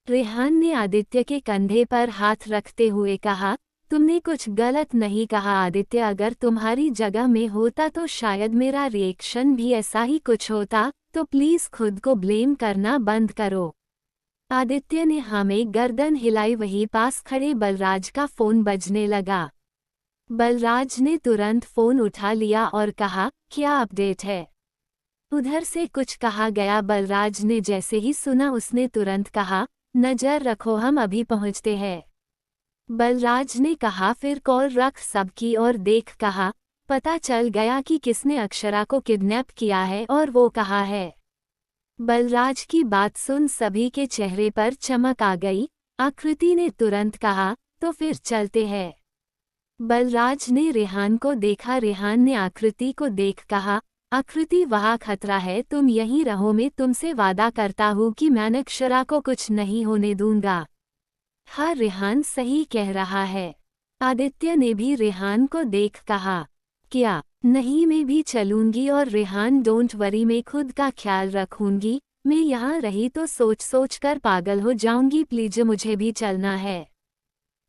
रेहान ने आदित्य के कंधे पर हाथ रखते हुए कहा, तुमने कुछ गलत नहीं कहा आदित्य, अगर तुम्हारी जगह में होता तो शायद मेरा रिएक्शन भी ऐसा ही कुछ होता, तो प्लीज खुद को ब्लेम करना बंद करो। आदित्य ने हमें गर्दन हिलाई। वहीं पास खड़े बलराज का फोन बजने लगा। बलराज ने तुरंत फोन उठा लिया और कहा, क्या अपडेट है? उधर से कुछ कहा गया। बलराज ने जैसे ही सुना उसने तुरंत कहा, नजर रखो हम अभी पहुंचते हैं। बलराज ने कहा, फिर कॉल रख सबकी और देख कहा, पता चल गया कि किसने अक्षरा को किडनैप किया है और वो कहाँ है। बलराज की बात सुन सभी के चेहरे पर चमक आ गई। आकृति ने तुरंत कहा, तो फिर चलते हैं। बलराज ने रेहान को देखा। रेहान ने आकृति को देख कहा, आकृति वहाँ खतरा है, तुम यहीं रहो, मैं तुमसे वादा करता हूँ कि मैं अक्षरा को कुछ नहीं होने दूंगा। हाँ रेहान सही कह रहा है। आदित्य ने भी रेहान को देख कहा, क्या नहीं, मैं भी चलूंगी। और रेहान, डोंट वरी, मैं खुद का ख्याल रखूंगी। मैं यहाँ रही तो सोच सोच कर पागल हो जाऊंगी, प्लीज मुझे भी चलना है,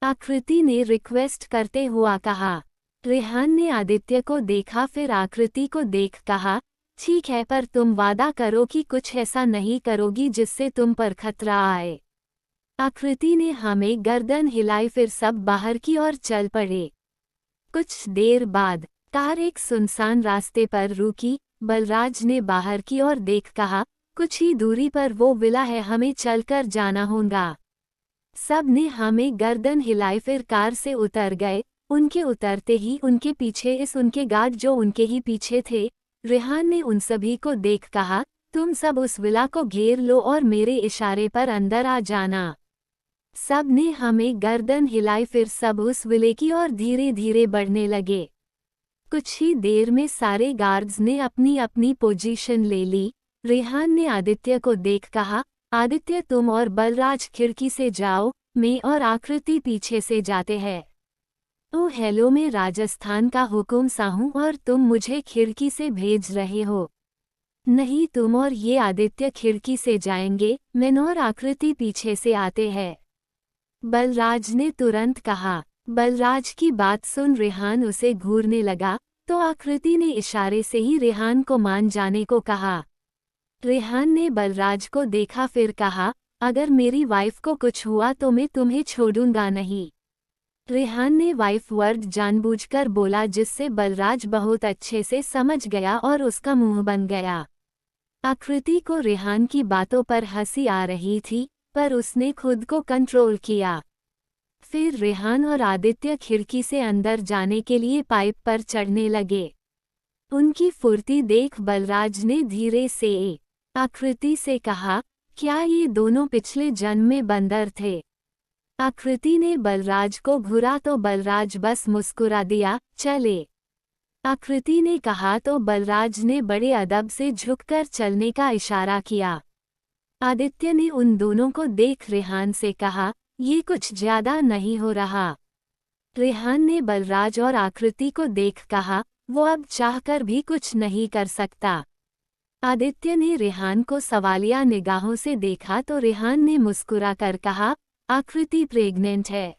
आकृति ने रिक्वेस्ट करते हुआ कहा। रेहान ने आदित्य को देखा फिर आकृति को देख कहा, ठीक है पर तुम वादा करो कि कुछ ऐसा नहीं करोगी जिससे तुम पर खतरा आए। आकृति ने हमें गर्दन हिलाई। फिर सब बाहर की ओर चल पड़े। कुछ देर बाद कार एक सुनसान रास्ते पर रुकी। बलराज ने बाहर की ओर देख कहा, कुछ ही दूरी पर वो विला है, हमें चलकर जाना होगा। सब ने हमें गर्दन हिलाई। फिर कार से उतर गए। उनके उतरते ही उनके पीछे उनके गार्ड जो उनके ही पीछे थे। रेहान ने उन सभी को देख कहा, तुम सब उस विला को घेर लो और मेरे इशारे पर अंदर आ जाना। सब ने हमें गर्दन हिलाई, फिर सब उस विले की ओर धीरे धीरे बढ़ने लगे। कुछ ही देर में सारे गार्ड्स ने अपनी अपनी पोजीशन ले ली। रेहान ने आदित्य को देख कहा, आदित्य तुम और बलराज खिड़की से जाओ, मैं और आकृति पीछे से जाते हैं। ओ हेलो, मैं राजस्थान का हुकुम सा हूँ और तुम मुझे खिड़की से भेज रहे हो। नहीं, तुम और ये आदित्य खिड़की से जाएंगे, मैं और आकृति पीछे से आते हैं, बलराज ने तुरंत कहा। बलराज की बात सुन रेहान उसे घूरने लगा, तो आकृति ने इशारे से ही रेहान को मान जाने को कहा। रेहान ने बलराज को देखा, फिर कहा, अगर मेरी वाइफ को कुछ हुआ तो मैं तुम्हें छोड़ूंगा नहीं। रेहान ने वाइफ वर्ड जानबूझकर बोला, जिससे बलराज बहुत अच्छे से समझ गया और उसका मुंह बन गया। आकृति को रेहान की बातों पर हंसी आ रही थी, पर उसने खुद को कंट्रोल किया। फिर रेहान और आदित्य खिड़की से अंदर जाने के लिए पाइप पर चढ़ने लगे। उनकी फुर्ती देख बलराज ने धीरे से आकृति से कहा, क्या ये दोनों पिछले जन्म में बंदर थे? आकृति ने बलराज को घूरा तो बलराज बस मुस्कुरा दिया, चले। आकृति ने कहा तो बलराज ने बड़े अदब से झुककर चलने का इशारा किया। आदित्य ने उन दोनों को देख रेहान से कहा, ये कुछ ज्यादा नहीं हो रहा? रेहान ने बलराज और आकृति को देख कहा, वो अब चाहकर भी कुछ नहीं कर सकता। आदित्य ने रेहान को सवालिया निगाहों से देखा तो रेहान ने मुस्कुरा कर कहा, आकृति प्रेग्नेंट है।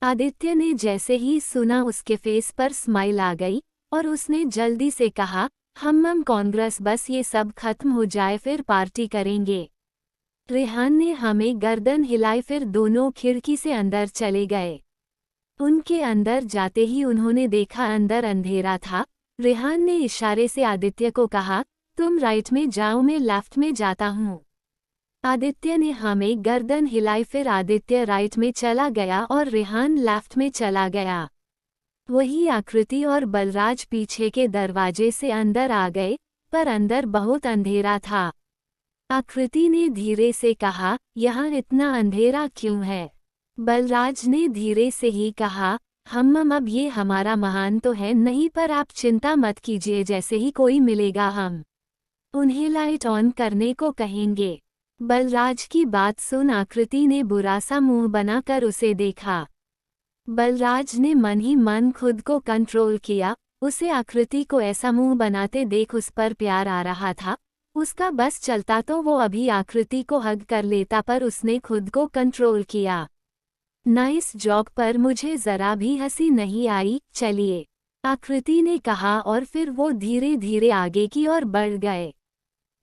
आदित्य ने जैसे ही सुना उसके फेस पर स्माइल आ गई और उसने जल्दी से कहा, हम कांग्रेस, बस ये सब खत्म हो जाए फिर पार्टी करेंगे। रेहान ने हमें गर्दन हिलाई, फिर दोनों खिड़की से अंदर चले गए। उनके अंदर जाते ही उन्होंने देखा अंदर अंधेरा था। रेहान ने इशारे से आदित्य को कहा, तुम राइट में जाओ, मैं लेफ्ट में जाता हूँ। आदित्य ने हमें गर्दन हिलाई, फिर आदित्य राइट में चला गया और रेहान लेफ्ट में चला गया। वही आकृति और बलराज पीछे के दरवाजे से अंदर आ गए, पर अंदर बहुत अंधेरा था। आकृति ने धीरे से कहा, यहाँ इतना अंधेरा क्यों है? बलराज ने धीरे से ही कहा, हम अब ये हमारा महान तो है नहीं, पर आप चिंता मत कीजिए, जैसे ही कोई मिलेगा हम उन्हें लाइट ऑन करने को कहेंगे। बलराज की बात सुन आकृति ने बुरा सा मुंह बनाकर उसे देखा। बलराज ने मन ही मन खुद को कंट्रोल किया। उसे आकृति को ऐसा मुंह बनाते देख उस पर प्यार आ रहा था। उसका बस चलता तो वो अभी आकृति को हग कर लेता, पर उसने खुद को कंट्रोल किया। नाइस जॉब, पर मुझे जरा भी हंसी नहीं आई, चलिए, आकृति ने कहा और फिर वो धीरे धीरे आगे की ओर बढ़ गए।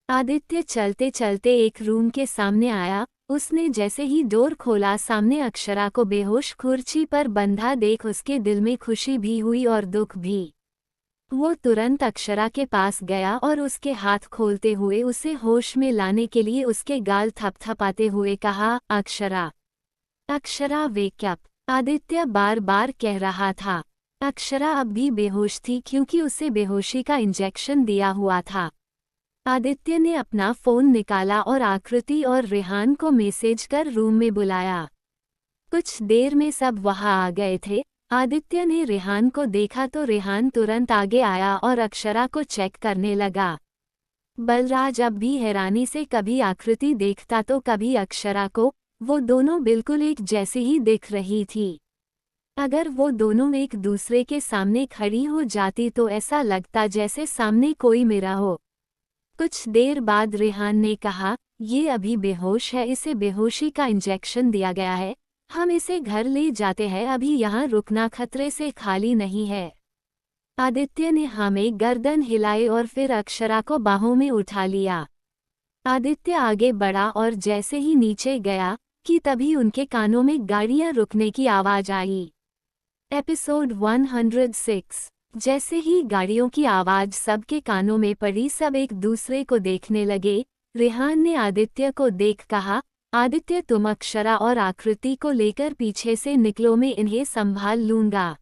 आदित्य चलते चलते एक रूम के सामने आया। उसने जैसे ही डोर खोला, सामने अक्षरा को बेहोश कुर्सी पर बंधा देख उसके दिल में खुशी भी हुई और दुख भी। वो तुरंत अक्षरा के पास गया और उसके हाथ खोलते हुए उसे होश में लाने के लिए उसके गाल थपथपाते हुए कहा, अक्षरा, अक्षरा वेक अप। आदित्य बार बार कह रहा था। अक्षरा अब भी बेहोश थी क्योंकि उसे बेहोशी का इंजेक्शन दिया हुआ था। आदित्य ने अपना फोन निकाला और आकृति और रेहान को मैसेज कर रूम में बुलाया। कुछ देर में सब वहां आ गए थे। आदित्य ने रेहान को देखा तो रेहान तुरंत आगे आया और अक्षरा को चेक करने लगा। बलराज अब भी हैरानी से कभी आकृति देखता तो कभी अक्षरा को। वो दोनों बिल्कुल एक जैसी ही दिख रही थी। अगर वो दोनों एक दूसरे के सामने खड़ी हो जाती तो ऐसा लगता जैसे सामने कोई मेरा हो। कुछ देर बाद रेहान ने कहा, ये अभी बेहोश है, इसे बेहोशी का इंजेक्शन दिया गया है, हम इसे घर ले जाते हैं, अभी यहाँ रुकना खतरे से खाली नहीं है। आदित्य ने हमें गर्दन हिलाई और फिर अक्षरा को बाहों में उठा लिया। आदित्य आगे बढ़ा और जैसे ही नीचे गया कि तभी उनके कानों में गाड़ियां रुकने की आवाज आई। एपिसोड 106। जैसे ही गाड़ियों की आवाज सबके कानों में पड़ी, सब एक दूसरे को देखने लगे। रेहान ने आदित्य को देख कहा, आदित्य तुम अक्षरा और आकृति को लेकर पीछे से निकलो, मैं इन्हें संभाल लूंगा।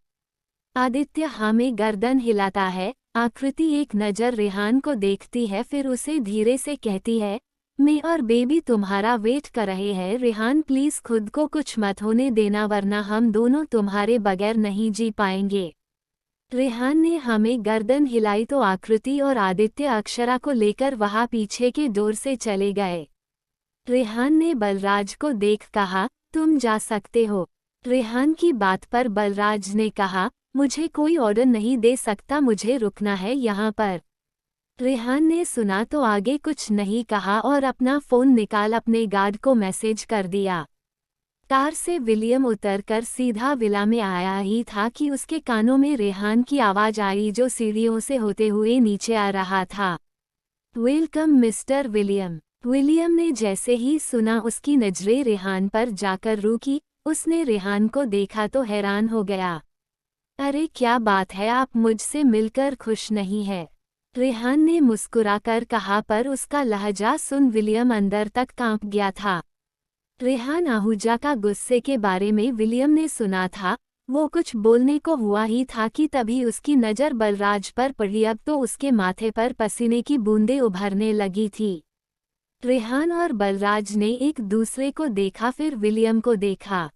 आदित्य हमें गर्दन हिलाता है। आकृति एक नज़र रेहान को देखती है, फिर उसे धीरे से कहती है, मैं और बेबी तुम्हारा वेट कर रहे हैं। रेहान प्लीज खुद को कुछ मत होने देना वरना हम दोनों तुम्हारे बगैर नहीं जी पाएंगे। रेहान ने हमें गर्दन हिलाई तो आकृति और आदित्य अक्षरा को लेकर वहां पीछे के डोर से चले गए। रेहान ने बलराज को देख कहा, तुम जा सकते हो। रेहान की बात पर बलराज ने कहा, मुझे कोई ऑर्डर नहीं दे सकता, मुझे रुकना है यहाँ पर। रेहान ने सुना तो आगे कुछ नहीं कहा और अपना फ़ोन निकाल अपने गार्ड को मैसेज कर दिया। कार से विलियम उतरकर सीधा विला में आया ही था कि उसके कानों में रेहान की आवाज़ आई जो सीढ़ियों से होते हुए नीचे आ रहा था। Welcome mister William. विलियम ने जैसे ही सुना उसकी नजरें रेहान पर जाकर रुकी। उसने रेहान को देखा तो हैरान हो गया। अरे क्या बात है, आप मुझसे मिलकर खुश नहीं है? रेहान ने मुस्कुराकर कहा पर उसका लहजा सुन विलियम अंदर तक कांप गया था। रेहान आहूजा का गुस्से के बारे में विलियम ने सुना था। वो कुछ बोलने को हुआ ही था कि तभी उसकी नज़र बलराज पर पड़ी। अब तो उसके माथे पर पसीने की बूंदें उभरने लगी थी। रेहान और बलराज ने एक दूसरे को देखा, फिर विलियम को देखा।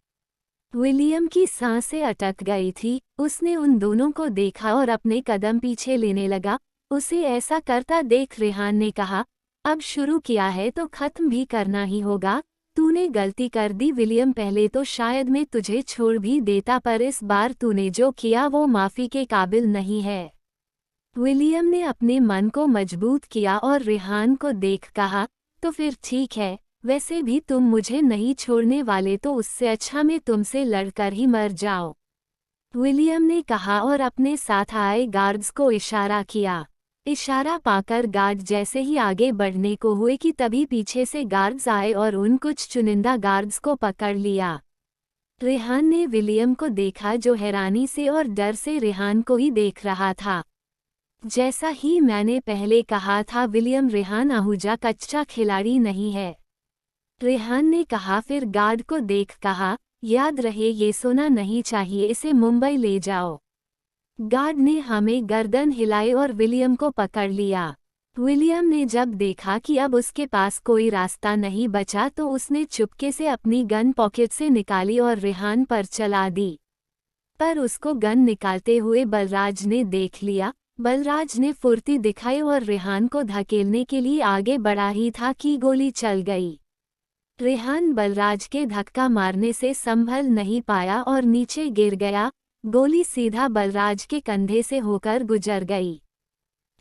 विलियम की सांसें अटक गई थी। उसने उन दोनों को देखा और अपने कदम पीछे लेने लगा। उसे ऐसा करता देख रेहान ने कहा, अब शुरू किया है तो खत्म भी करना ही होगा। तूने गलती कर दी विलियम, पहले तो शायद मैं तुझे छोड़ भी देता पर इस बार तूने जो किया वो माफ़ी के काबिल नहीं है। विलियम ने अपने मन को मजबूत किया और रेहान को देख कहा, तो फिर ठीक है, वैसे भी तुम मुझे नहीं छोड़ने वाले तो उससे अच्छा मैं तुमसे लड़कर ही मर जाऊं। विलियम ने कहा और अपने साथ आए गार्ड्स को इशारा किया। इशारा पाकर गार्ड जैसे ही आगे बढ़ने को हुए कि तभी पीछे से गार्ड्स आए और उन कुछ चुनिंदा गार्ड्स को पकड़ लिया। रेहान ने विलियम को देखा जो हैरानी से और डर से रेहान को ही देख रहा था। जैसा ही मैंने पहले कहा था विलियम, रेहान आहूजा कच्चा खिलाड़ी नहीं है। रेहान ने कहा, फिर गार्ड को देख कहा, याद रहे ये सोना नहीं चाहिए, इसे मुंबई ले जाओ। गार्ड ने हमें गर्दन हिलाई और विलियम को पकड़ लिया। विलियम ने जब देखा कि अब उसके पास कोई रास्ता नहीं बचा तो उसने चुपके से अपनी गन पॉकेट से निकाली और रेहान पर चला दी। पर उसको गन निकालते हुए बलराज ने देख लिया। बलराज ने फुर्ती दिखाई और रेहान को धकेलने के लिए आगे बढ़ा ही था कि गोली चल गई। रेहान बलराज के धक्का मारने से संभल नहीं पाया और नीचे गिर गया। गोली सीधा बलराज के कंधे से होकर गुजर गई।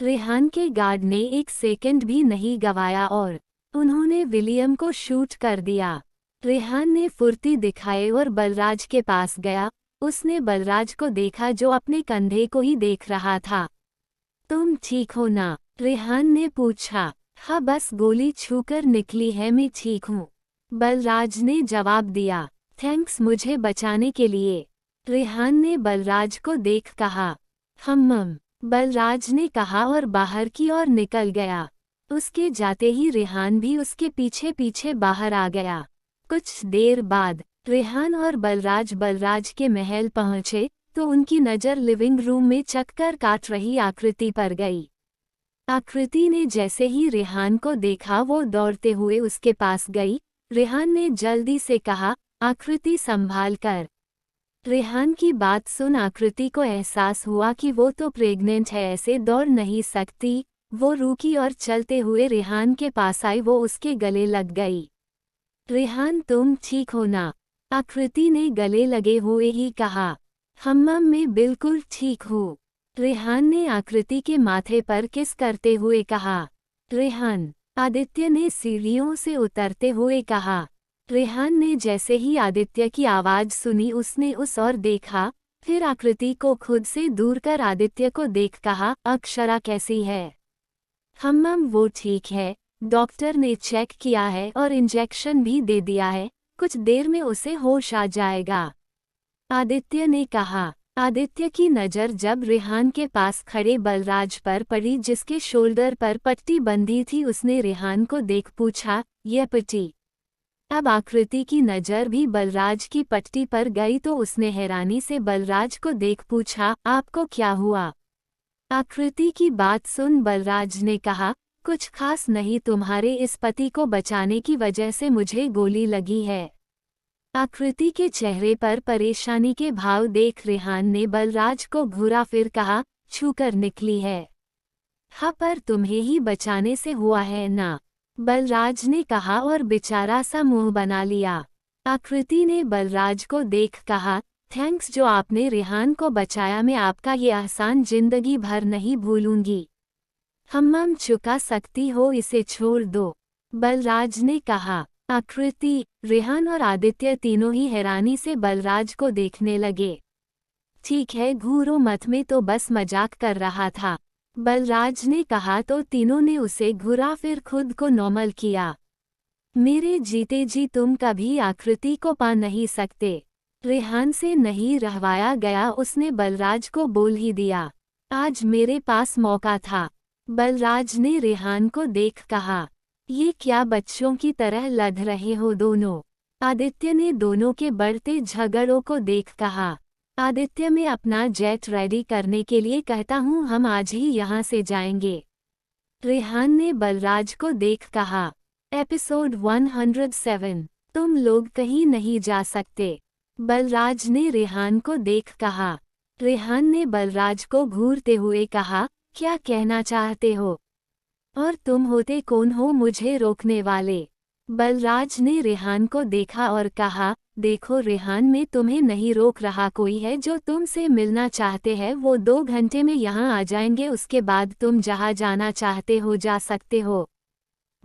रेहान के गार्ड ने एक सेकंड भी नहीं गवाया और उन्होंने विलियम को शूट कर दिया। रेहान ने फुर्ती दिखाए और बलराज के पास गया। उसने बलराज को देखा जो अपने कंधे को ही देख रहा था। तुम ठीक हो ना? रेहान ने पूछा। हाँ, बस गोली छूकर निकली है, मैं ठीक हूँ, बलराज ने जवाब दिया। थैंक्स मुझे बचाने के लिए, रेहान ने बलराज को देख कहा। बलराज ने कहा और बाहर की ओर निकल गया। उसके जाते ही रेहान भी उसके पीछे पीछे बाहर आ गया। कुछ देर बाद रेहान और बलराज के महल पहुंचे तो उनकी नज़र लिविंग रूम में चक्कर काट रही आकृति पर गई। आकृति ने जैसे ही रेहान को देखा वो दौड़ते हुए उसके पास गई। रेहान ने जल्दी से कहा, आकृति संभाल कर। रेहान की बात सुन आकृति को एहसास हुआ कि वो तो प्रेग्नेंट है, ऐसे दौड़ नहीं सकती। वो रुकी और चलते हुए रेहान के पास आई। वो उसके गले लग गई। रेहान तुम ठीक हो ना? आकृति ने गले लगे हुए ही कहा। मैं बिल्कुल ठीक हूँ, रेहान ने आकृति के माथे पर किस करते हुए कहा। रेहान, आदित्य ने सीढ़ियों से उतरते हुए कहा। रेहान ने जैसे ही आदित्य की आवाज़ सुनी उसने उस ओर देखा, फिर आकृति को खुद से दूर कर आदित्य को देख कहा, अक्षरा कैसी है? वो ठीक है, डॉक्टर ने चेक किया है और इंजेक्शन भी दे दिया है, कुछ देर में उसे होश आ जाएगा, आदित्य ने कहा। आदित्य की नज़र जब रेहान के पास खड़े बलराज पर पड़ी जिसके शोल्डर पर पट्टी बंधी थी, उसने रेहान को देख पूछा, यह पट्टी? अब आकृति की नज़र भी बलराज की पट्टी पर गई तो उसने हैरानी से बलराज को देख पूछा, आपको क्या हुआ? आकृति की बात सुन बलराज ने कहा, कुछ खास नहीं, तुम्हारे इस पति को बचाने की वजह से मुझे गोली लगी है। आकृति के चेहरे पर परेशानी के भाव देख रेहान ने बलराज को घूरा फिर कहा, छूकर निकली है। हाँ, पर तुम्हें ही बचाने से हुआ है ना, बलराज ने कहा और बेचारा सा मुंह बना लिया। आकृति ने बलराज को देख कहा, थैंक्स जो आपने रेहान को बचाया, मैं आपका ये एहसान जिंदगी भर नहीं भूलूंगी। हम चुका सकती हो, इसे छोड़ दो, बलराज ने कहा। आकृति, रेहान और आदित्य तीनों ही हैरानी से बलराज को देखने लगे। ठीक है, घूरो मत, में तो बस मजाक कर रहा था, बलराज ने कहा तो तीनों ने उसे घुरा फिर खुद को नॉर्मल किया। मेरे जीते जी तुम कभी आकृति को पा नहीं सकते, रेहान से नहीं रहवाया गया, उसने बलराज को बोल ही दिया। आज मेरे पास मौका था, बलराज ने रेहान को देख कहा। ये क्या बच्चों की तरह लड़ रहे हो दोनों, आदित्य ने दोनों के बढ़ते झगड़ों को देख कहा। आदित्य, मैं अपना जेट रेडी करने के लिए कहता हूँ, हम आज ही यहाँ से जाएंगे, रेहान ने बलराज को देख कहा। एपिसोड 107, तुम लोग कहीं नहीं जा सकते, बलराज ने रेहान को देख कहा। रेहान ने बलराज को घूरते हुए कहा, क्या कहना चाहते हो, और तुम होते कौन हो मुझे रोकने वाले, बलराज ने रेहान को देखा और कहा, देखो रेहान, मैं तुम्हें नहीं रोक रहा, कोई है जो तुमसे मिलना चाहते हैं वो 2 घंटे में यहाँ आ जाएंगे, उसके बाद तुम जहाँ जाना चाहते हो जा सकते हो।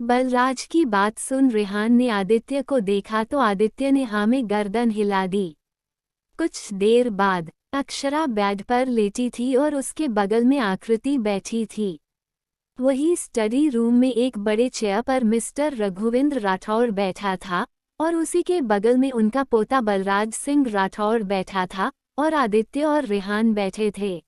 बलराज की बात सुन रेहान ने आदित्य को देखा तो आदित्य ने हाँ में गर्दन हिला दी। कुछ देर बाद अक्षरा बेड पर लेटी थी और उसके बगल में आकृति बैठी थी। वही स्टडी रूम में एक बड़े चेयर पर मिस्टर रघुवेंद्र राठौड़ बैठा था और उसी के बगल में उनका पोता बलराज सिंह राठौड़ बैठा था और आदित्य और रेहान बैठे थे।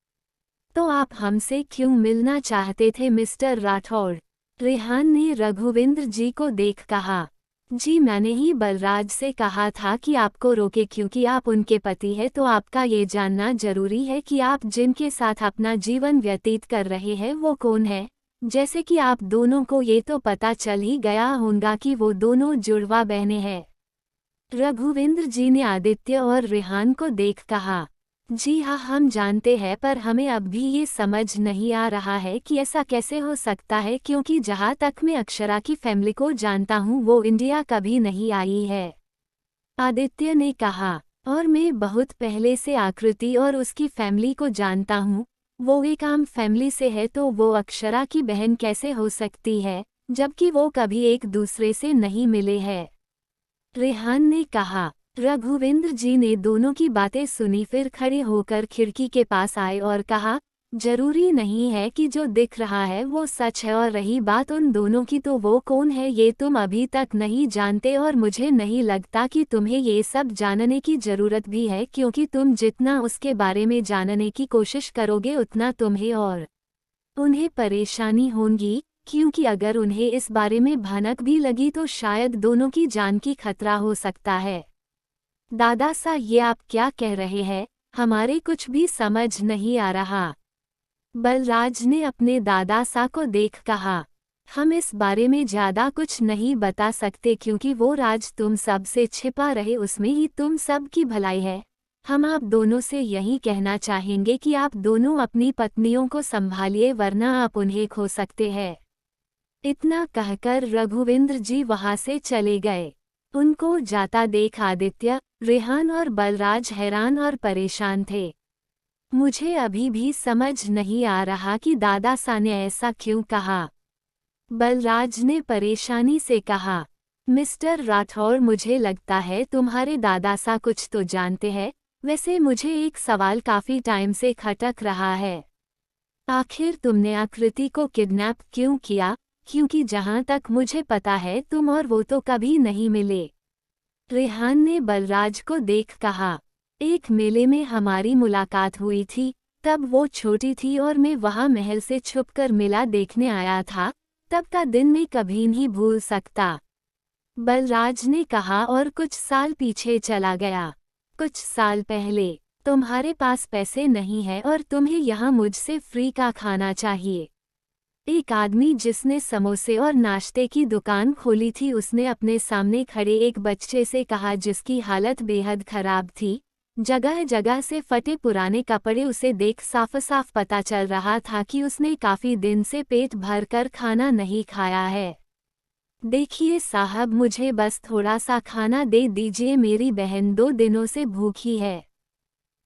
तो आप हमसे क्यों मिलना चाहते थे मिस्टर राठौड़, रेहान ने रघुवेंद्र जी को देख कहा। जी, मैंने ही बलराज से कहा था कि आपको रोके क्योंकि आप उनके पति हैं, तो आपका ये जानना जरूरी है कि आप जिनके साथ अपना जीवन व्यतीत कर रहे हैं वो कौन है। जैसे कि आप दोनों को ये तो पता चल ही गया होगा कि वो दोनों जुड़वा बहनें हैं, रघुवेंद्र जी ने आदित्य और रेहान को देख कहा। जी हाँ, हम जानते हैं, पर हमें अब भी ये समझ नहीं आ रहा है कि ऐसा कैसे हो सकता है, क्योंकि जहाँ तक मैं अक्षरा की फैमिली को जानता हूँ वो इंडिया कभी नहीं आई है, आदित्य ने कहा। और मैं बहुत पहले से आकृति और उसकी फैमिली को जानता हूँ, वो एक आम फैमिली से है, तो वो अक्षरा की बहन कैसे हो सकती है, जबकि वो कभी एक दूसरे से नहीं मिले हैं, रेहान ने कहा। रघुवेंद्र जी ने दोनों की बातें सुनी, फिर खड़े होकर खिड़की के पास आए और कहा, जरूरी नहीं है कि जो दिख रहा है वो सच है, और रही बात उन दोनों की, तो वो कौन है ये तुम अभी तक नहीं जानते, और मुझे नहीं लगता कि तुम्हें ये सब जानने की जरूरत भी है, क्योंकि तुम जितना उसके बारे में जानने की कोशिश करोगे उतना तुम्हें और उन्हें परेशानी होगी, क्योंकि अगर उन्हें इस बारे में भनक भी लगी तो शायद दोनों की जान की खतरा हो सकता है। दादा सा, ये आप क्या कह रहे हैं, हमारे कुछ भी समझ नहीं आ रहा, बलराज ने अपने दादा सा को देख कहा। हम इस बारे में ज्यादा कुछ नहीं बता सकते, क्योंकि वो राज तुम सब से छिपा रहे, उसमें ही तुम सब की भलाई है। हम आप दोनों से यही कहना चाहेंगे कि आप दोनों अपनी पत्नियों को संभालिए, वरना आप उन्हें खो सकते हैं। इतना कहकर रघुवेंद्र जी वहां से चले गए। उनको जाता देख आदित्य, रेहान और बलराज हैरान और परेशान थे। मुझे अभी भी समझ नहीं आ रहा कि दादा सा ने ऐसा क्यों कहा, बलराज ने परेशानी से कहा। मिस्टर राठौड़, मुझे लगता है तुम्हारे दादा सा कुछ तो जानते हैं। वैसे मुझे एक सवाल काफी टाइम से खटक रहा है, आखिर तुमने आकृति को किडनैप क्यों किया, क्योंकि जहां तक मुझे पता है तुम और वो तो कभी नहीं मिले, रेहान ने बलराज को देख कहा। एक मेले में हमारी मुलाकात हुई थी, तब वो छोटी थी और मैं वहां महल से छुपकर मेला देखने आया था, तब का दिन मैं कभी नहीं भूल सकता, बलराज ने कहा। और कुछ साल पीछे चला गया। कुछ साल पहले तुम्हारे पास पैसे नहीं है और तुम्हें यहाँ मुझसे फ्री का खाना चाहिए, एक आदमी जिसने समोसे और नाश्ते की दुकान खोली थी, उसने अपने सामने खड़े एक बच्चे से कहा जिसकी हालत बेहद खराब थी। जगह जगह से फटे पुराने कपड़े, उसे देख साफ साफ पता चल रहा था कि उसने काफी दिन से पेट भरकर खाना नहीं खाया है। देखिए साहब, मुझे बस थोड़ा सा खाना दे दीजिए, मेरी बहन 2 दिनों से भूखी है।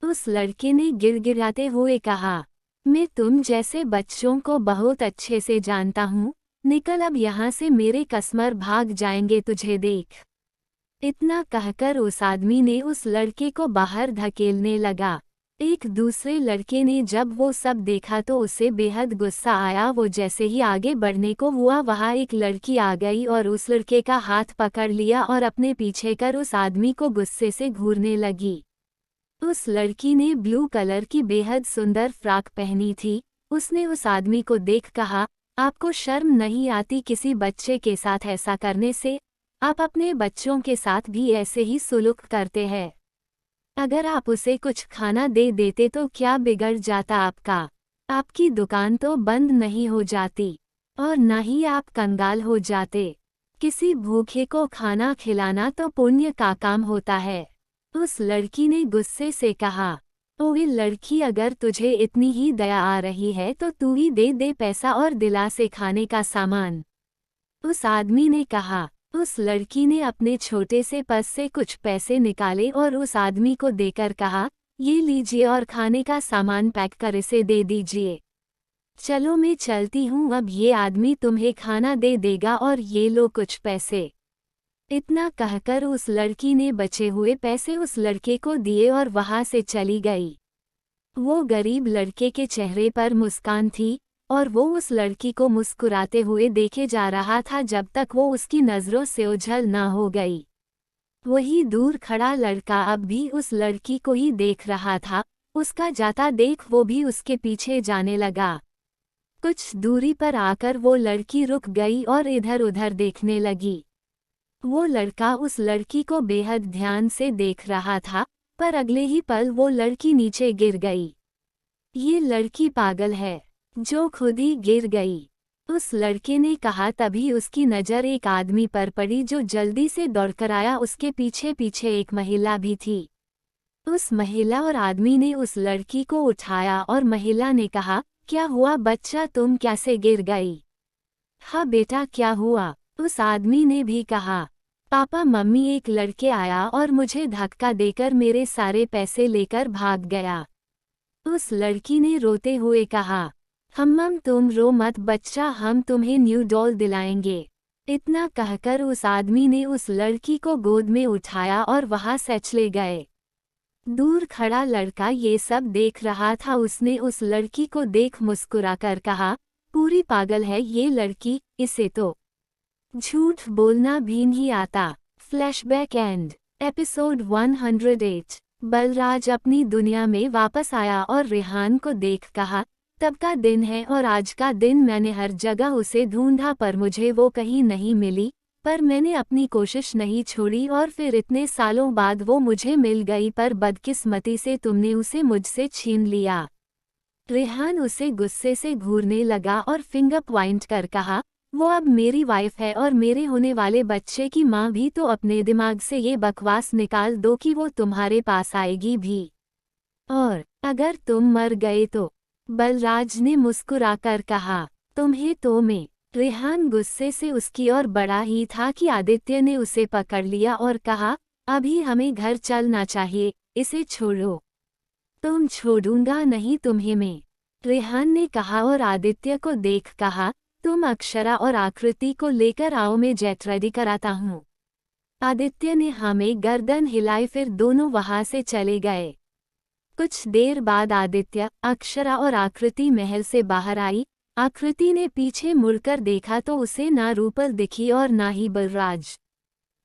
उस लड़के ने गिड़गिड़ाते हुए कहा, मैं तुम जैसे बच्चों को बहुत अच्छे से जानता हूँ, निकल अब यहाँ से, मेरे कस्टमर भाग जाएंगे तुझे देख। इतना कहकर उस आदमी ने उस लड़के को बाहर धकेलने लगा। एक दूसरे लड़के ने जब वो सब देखा तो उसे बेहद गुस्सा आया। वो जैसे ही आगे बढ़ने को हुआ, वहाँ एक लड़की आ गई और उस लड़के का हाथ पकड़ लिया और अपने पीछे कर उस आदमी को गुस्से से घूरने लगी। उस लड़की ने ब्लू कलर की बेहद सुंदर फ्रॉक पहनी थी। उसने उस आदमी को देख कहा, आपको शर्म नहीं आती किसी बच्चे के साथ ऐसा करने से? आप अपने बच्चों के साथ भी ऐसे ही सुलूक करते हैं। अगर आप उसे कुछ खाना दे देते तो क्या बिगड़ जाता आपका? आपकी दुकान तो बंद नहीं हो जाती और न ही आप कंगाल हो जाते। किसी भूखे को खाना खिलाना तो पुण्य का काम होता है। उस लड़की ने गुस्से से कहा, ओए लड़की, अगर तुझे इतनी ही दया आ रही है तो तू ही दे दे पैसा और दिला से खाने का सामान। उस आदमी ने कहा। उस लड़की ने अपने छोटे से पर्स से कुछ पैसे निकाले और उस आदमी को देकर कहा, ये लीजिए और खाने का सामान पैक कर इसे दे दीजिए। चलो मैं चलती हूँ, अब ये आदमी तुम्हें खाना दे देगा और ये लो कुछ पैसे। इतना कहकर उस लड़की ने बचे हुए पैसे उस लड़के को दिए और वहां से चली गई। वो गरीब लड़के के चेहरे पर मुस्कान थी और वो उस लड़की को मुस्कुराते हुए देखे जा रहा था जब तक वो उसकी नज़रों से ओझल ना हो गई। वही दूर खड़ा लड़का अब भी उस लड़की को ही देख रहा था। उसका जाता देख वो भी उसके पीछे जाने लगा। कुछ दूरी पर आकर वो लड़की रुक गई और इधर उधर देखने लगी। वो लड़का उस लड़की को बेहद ध्यान से देख रहा था, पर अगले ही पल वो लड़की नीचे गिर गई। ये लड़की पागल है जो खुद ही गिर गई, उस लड़के ने कहा। तभी उसकी नज़र एक आदमी पर पड़ी जो जल्दी से दौड़कर आया। उसके पीछे पीछे एक महिला भी थी। उस महिला और आदमी ने उस लड़की को उठाया और महिला ने कहा, क्या हुआ बच्चा, तुम कैसे गिर गई? हाँ बेटा, क्या हुआ? उस आदमी ने भी कहा, पापा मम्मी, एक लड़के आया और मुझे धक्का देकर मेरे सारे पैसे लेकर भाग गया। उस लड़की ने रोते हुए कहा, तुम रो मत बच्चा, हम तुम्हें न्यू डॉल दिलाएंगे। इतना कहकर उस आदमी ने उस लड़की को गोद में उठाया और वहां से चले गए। दूर खड़ा लड़का ये सब देख रहा था। उसने उस लड़की को देख मुस्कुराकर कहा, पूरी पागल है ये लड़की, इसे तो झूठ बोलना भी नहीं आता। Flashback and. एपिसोड 108। बलराज अपनी दुनिया में वापस आया और रेहान को देख कहा, तब का दिन है और आज का दिन मैंने हर जगह उसे ढूंढा पर मुझे वो कहीं नहीं मिली, पर मैंने अपनी कोशिश नहीं छोड़ी और फिर इतने सालों बाद वो मुझे मिल गई, पर बदकिस्मती से तुमने उसे मुझसे छीन लिया। रेहान उसे गुस्से से घूरने लगा और फिंगर पॉइंट कर कहा, वो अब मेरी वाइफ है और मेरे होने वाले बच्चे की माँ भी, तो अपने दिमाग से ये बकवास निकाल दो कि वो तुम्हारे पास आएगी भी। और अगर तुम मर गए तो? बलराज ने मुस्कुराकर कहा, तुम्हें तो मैं। रेहान गुस्से से उसकी ओर बढ़ा ही था कि आदित्य ने उसे पकड़ लिया और कहा, अभी हमें घर चलना चाहिए, इसे छोड़ो। तुम छोड़ूंगा नहीं तुम्हें मैं, रेहान ने कहा और आदित्य को देख कहा, तुम अक्षरा और आकृति को लेकर आओ, मैं जेट रेडी कराता हूँ। आदित्य ने हमें गर्दन हिलाई, फिर दोनों वहां से चले गए। कुछ देर बाद आदित्य, अक्षरा और आकृति महल से बाहर आई। आकृति ने पीछे मुड़कर देखा तो उसे ना रूपल दिखी और ना ही बलराज।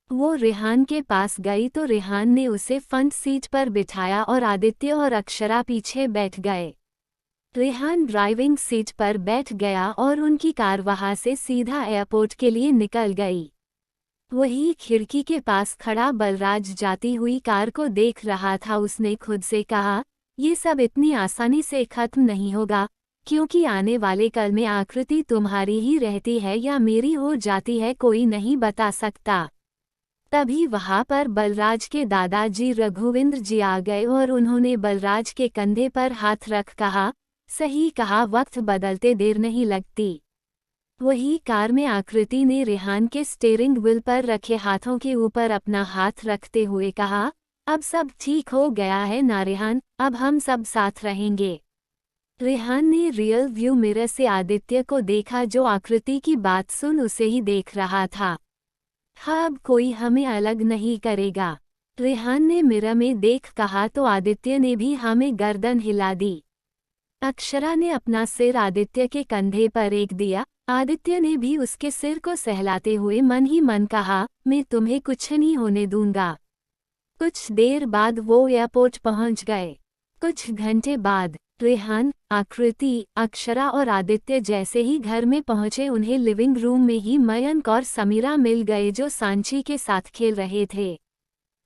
वो रेहान के पास गई तो रेहान ने उसे फ्रंट सीट पर बिठाया और आदित्य और अक्षरा पीछे बैठ गए। रेहान ड्राइविंग सीट पर बैठ गया और उनकी कार वहां से सीधा एयरपोर्ट के लिए निकल गई। वही खिड़की के पास खड़ा बलराज जाती हुई कार को देख रहा था। उसने खुद से कहा, ये सब इतनी आसानी से खत्म नहीं होगा, क्योंकि आने वाले कल में आकृति तुम्हारी ही रहती है या मेरी हो जाती है कोई नहीं बता सकता। तभी वहां पर बलराज के दादाजी रघुविंद्र जी आ गए और उन्होंने बलराज के कंधे पर हाथ रख कहा, सही कहा, वक्त बदलते देर नहीं लगती। वही कार में आकृति ने रेहान के स्टीयरिंग व्हील पर रखे हाथों के ऊपर अपना हाथ रखते हुए कहा, अब सब ठीक हो गया है ना रेहान, अब हम सब साथ रहेंगे। रेहान ने रियल व्यू मिरर से आदित्य को देखा जो आकृति की बात सुन उसे ही देख रहा था। हाँ, अब कोई हमें अलग नहीं करेगा, रेहान ने मिरर में देख कहा तो आदित्य ने भी हमें गर्दन हिला दी। अक्षरा ने अपना सिर आदित्य के कंधे पर रख दिया। आदित्य ने भी उसके सिर को सहलाते हुए मन ही मन कहा, मैं तुम्हें कुछ नहीं होने दूंगा। कुछ देर बाद वो एयरपोर्ट पहुंच गए। कुछ घंटे बाद रेहान, आकृति, अक्षरा और आदित्य जैसे ही घर में पहुंचे उन्हें लिविंग रूम में ही मयंक और समीरा मिल गए जो सांची के साथ खेल रहे थे।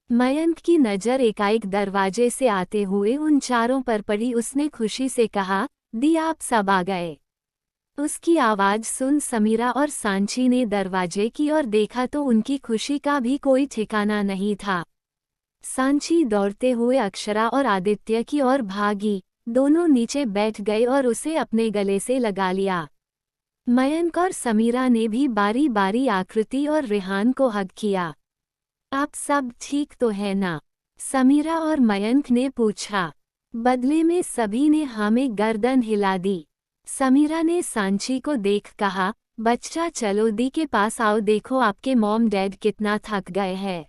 मयंक की नज़र एकाएक दरवाजे से आते हुए उन चारों पर पड़ी। उसने खुशी से कहा, दी आप सब आ गए। उसकी आवाज़ सुन समीरा और सांची ने दरवाजे की ओर देखा तो उनकी खुशी का भी कोई ठिकाना नहीं था। सांची दौड़ते हुए अक्षरा और आदित्य की ओर भागी। दोनों नीचे बैठ गए और उसे अपने गले से लगा लिया। मयंक और समीरा ने भी बारी बारी आकृति और रेहान को हग किया। आप सब ठीक तो है ना? समीरा और मयंक ने पूछा। बदले में सभी ने हमें गर्दन हिला दी। समीरा ने सांची को देख कहा, बच्चा चलो दी के पास आओ, देखो आपके मॉम डैड कितना थक गए हैं,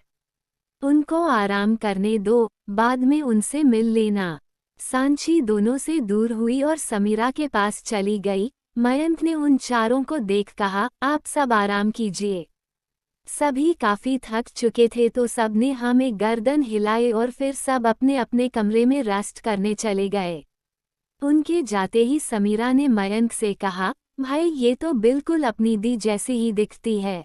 उनको आराम करने दो, बाद में उनसे मिल लेना। सांची दोनों से दूर हुई और समीरा के पास चली गई। मयंक ने उन चारों को देख कहा, आप सब आराम कीजिए। सभी काफी थक चुके थे तो सबने हमें गर्दन हिलाए और फिर सब अपने अपने कमरे में रेस्ट करने चले गए। उनके जाते ही समीरा ने मयंक से कहा, भाई ये तो बिल्कुल अपनी दी जैसी ही दिखती है।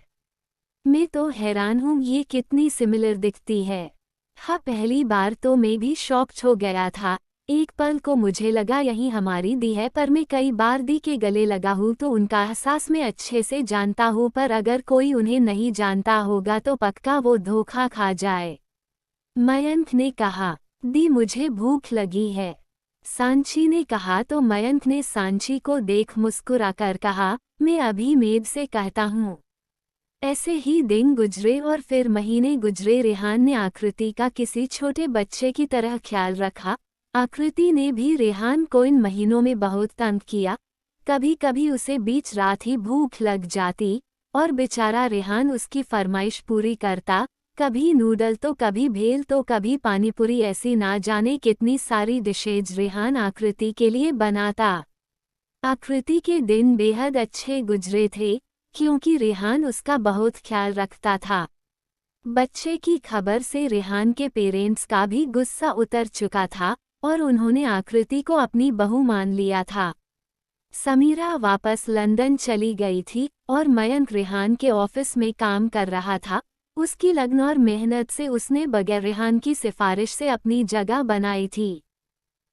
मैं तो हैरान हूँ ये कितनी सिमिलर दिखती है। हाँ, पहली बार तो मैं भी शॉक्ड हो गया था। एक पल को मुझे लगा यही हमारी दी है, पर मैं कई बार दी के गले लगा हूँ तो उनका एहसास मैं अच्छे से जानता हूँ, पर अगर कोई उन्हें नहीं जानता होगा तो पक्का वो धोखा खा जाए। मयंक ने कहा, दी मुझे भूख लगी है। सांची ने कहा तो मयंक ने सांची को देख मुस्कुराकर कहा, मैं अभी मेड से कहता हूँ। ऐसे ही दिन गुजरे और फिर महीने गुजरे। रेहान ने आकृति का किसी छोटे बच्चे की तरह ख्याल रखा। आकृति ने भी रेहान को इन महीनों में बहुत तंग किया। कभी कभी उसे बीच रात ही भूख लग जाती और बेचारा रेहान उसकी फरमाइश पूरी करता। कभी नूडल तो कभी भेल तो कभी पानीपुरी, ऐसी ना जाने कितनी सारी डिशेज रेहान आकृति के लिए बनाता। आकृति के दिन बेहद अच्छे गुजरे थे क्योंकि रेहान उसका बहुत ख्याल रखता था। बच्चे की खबर से रेहान के पेरेंट्स का भी गुस्सा उतर चुका था और उन्होंने आकृति को अपनी बहू मान लिया था। समीरा वापस लंदन चली गई थी और मयंक रेहान के ऑफिस में काम कर रहा था। उसकी लगन और मेहनत से उसने बगैर रेहान की सिफारिश से अपनी जगह बनाई थी।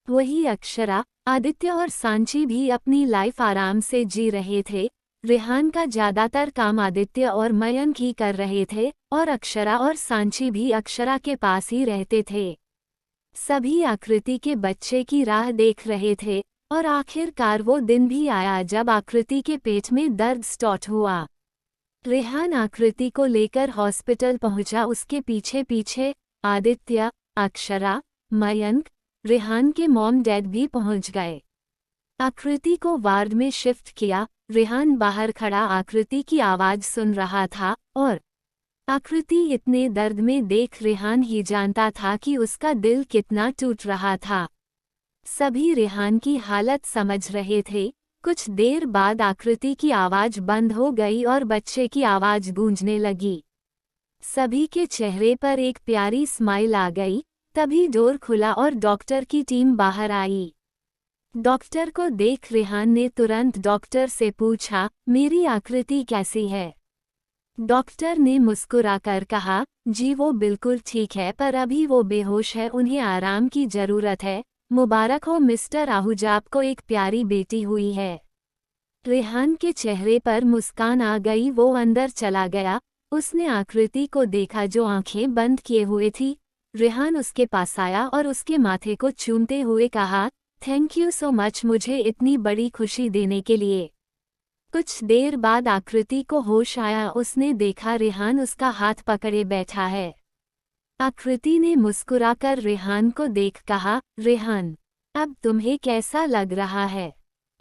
वही अक्षरा, आदित्य और सांची भी अपनी लाइफ आराम से जी रहे थे। रेहान का ज़्यादातर काम आदित्य और मयंक ही कर रहे थे और अक्षरा और सांची भी अक्षरा के पास ही रहते थे। सभी आकृति के बच्चे की राह देख रहे थे और आखिरकार वो दिन भी आया जब आकृति के पेट में दर्द स्टार्ट हुआ। रेहान आकृति को लेकर हॉस्पिटल पहुंचा। उसके पीछे पीछे आदित्य, अक्षरा, मयंक, रेहान के मॉम डैड भी पहुंच गए। आकृति को वार्ड में शिफ्ट किया। रेहान बाहर खड़ा आकृति की आवाज़ सुन रहा था और आकृति इतने दर्द में देख रेहान ही जानता था कि उसका दिल कितना टूट रहा था। सभी रेहान की हालत समझ रहे थे। कुछ देर बाद आकृति की आवाज़ बंद हो गई और बच्चे की आवाज़ गूंजने लगी। सभी के चेहरे पर एक प्यारी स्माइल आ गई। तभी डोर खुला और डॉक्टर की टीम बाहर आई। डॉक्टर को देख रेहान ने तुरंत डॉक्टर से पूछा, मेरी आकृति कैसी है? डॉक्टर ने मुस्कुराकर कहा, जी वो बिल्कुल ठीक है, पर अभी वो बेहोश है, उन्हें आराम की ज़रूरत है। मुबारक हो मिस्टर आहूजा, आपको एक प्यारी बेटी हुई है। रेहान के चेहरे पर मुस्कान आ गई। वो अंदर चला गया। उसने आकृति को देखा जो आंखें बंद किए हुए थी। रेहान उसके पास आया और उसके माथे को चूमते हुए कहा, थैंक यू सो मच मुझे इतनी बड़ी खुशी देने के लिए। कुछ देर बाद आकृति को होश आया। उसने देखा रेहान उसका हाथ पकड़े बैठा है। आकृति ने मुस्कुराकर रेहान को देख कहा, रेहान अब तुम्हें कैसा लग रहा है?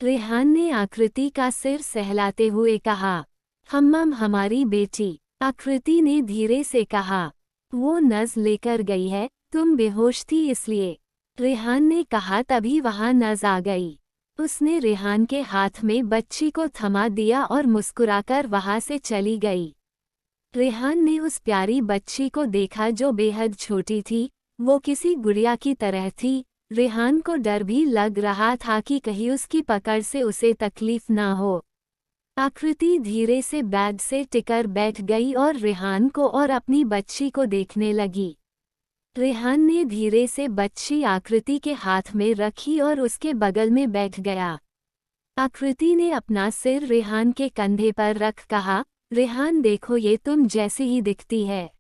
रेहान ने आकृति का सिर सहलाते हुए कहा, हम्मम हमारी बेटी। आकृति ने धीरे से कहा, वो नज़ लेकर गई है, तुम बेहोश थी इसलिए। रेहान ने कहा। तभी वहां नज़ आ गई। उसने रेहान के हाथ में बच्ची को थमा दिया और मुस्कुराकर वहां से चली गई। रेहान ने उस प्यारी बच्ची को देखा जो बेहद छोटी थी। वो किसी गुड़िया की तरह थी। रेहान को डर भी लग रहा था कि कहीं उसकी पकड़ से उसे तकलीफ ना हो। आकृति धीरे से बेड से टिकर बैठ गई और रेहान को और अपनी बच्ची को देखने लगी। रेहान ने धीरे से बच्ची आकृति के हाथ में रखी और उसके बगल में बैठ गया। आकृति ने अपना सिर रेहान के कंधे पर रख कहा, रेहान देखो ये तुम जैसी ही दिखती है।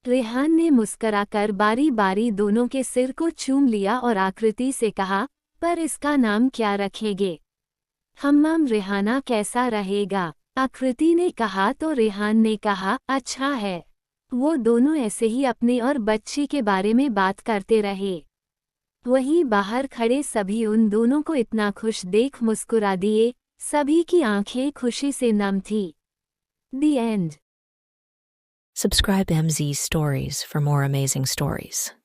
रेहान ने मुस्कुराकर बारी बारी दोनों के सिर को चूम लिया और आकृति से कहा, पर इसका नाम क्या रखेंगे? हम्मम रेहाना कैसा रहेगा? आकृति ने कहा तो रेहान ने कहा, अच्छा है। वो दोनों ऐसे ही अपने और बच्ची के बारे में बात करते रहे। वहीं बाहर खड़े सभी उन दोनों को इतना खुश देख मुस्कुरा दिए। सभी की आंखें खुशी से नम थी। The end. Subscribe MZ Stories for more amazing stories.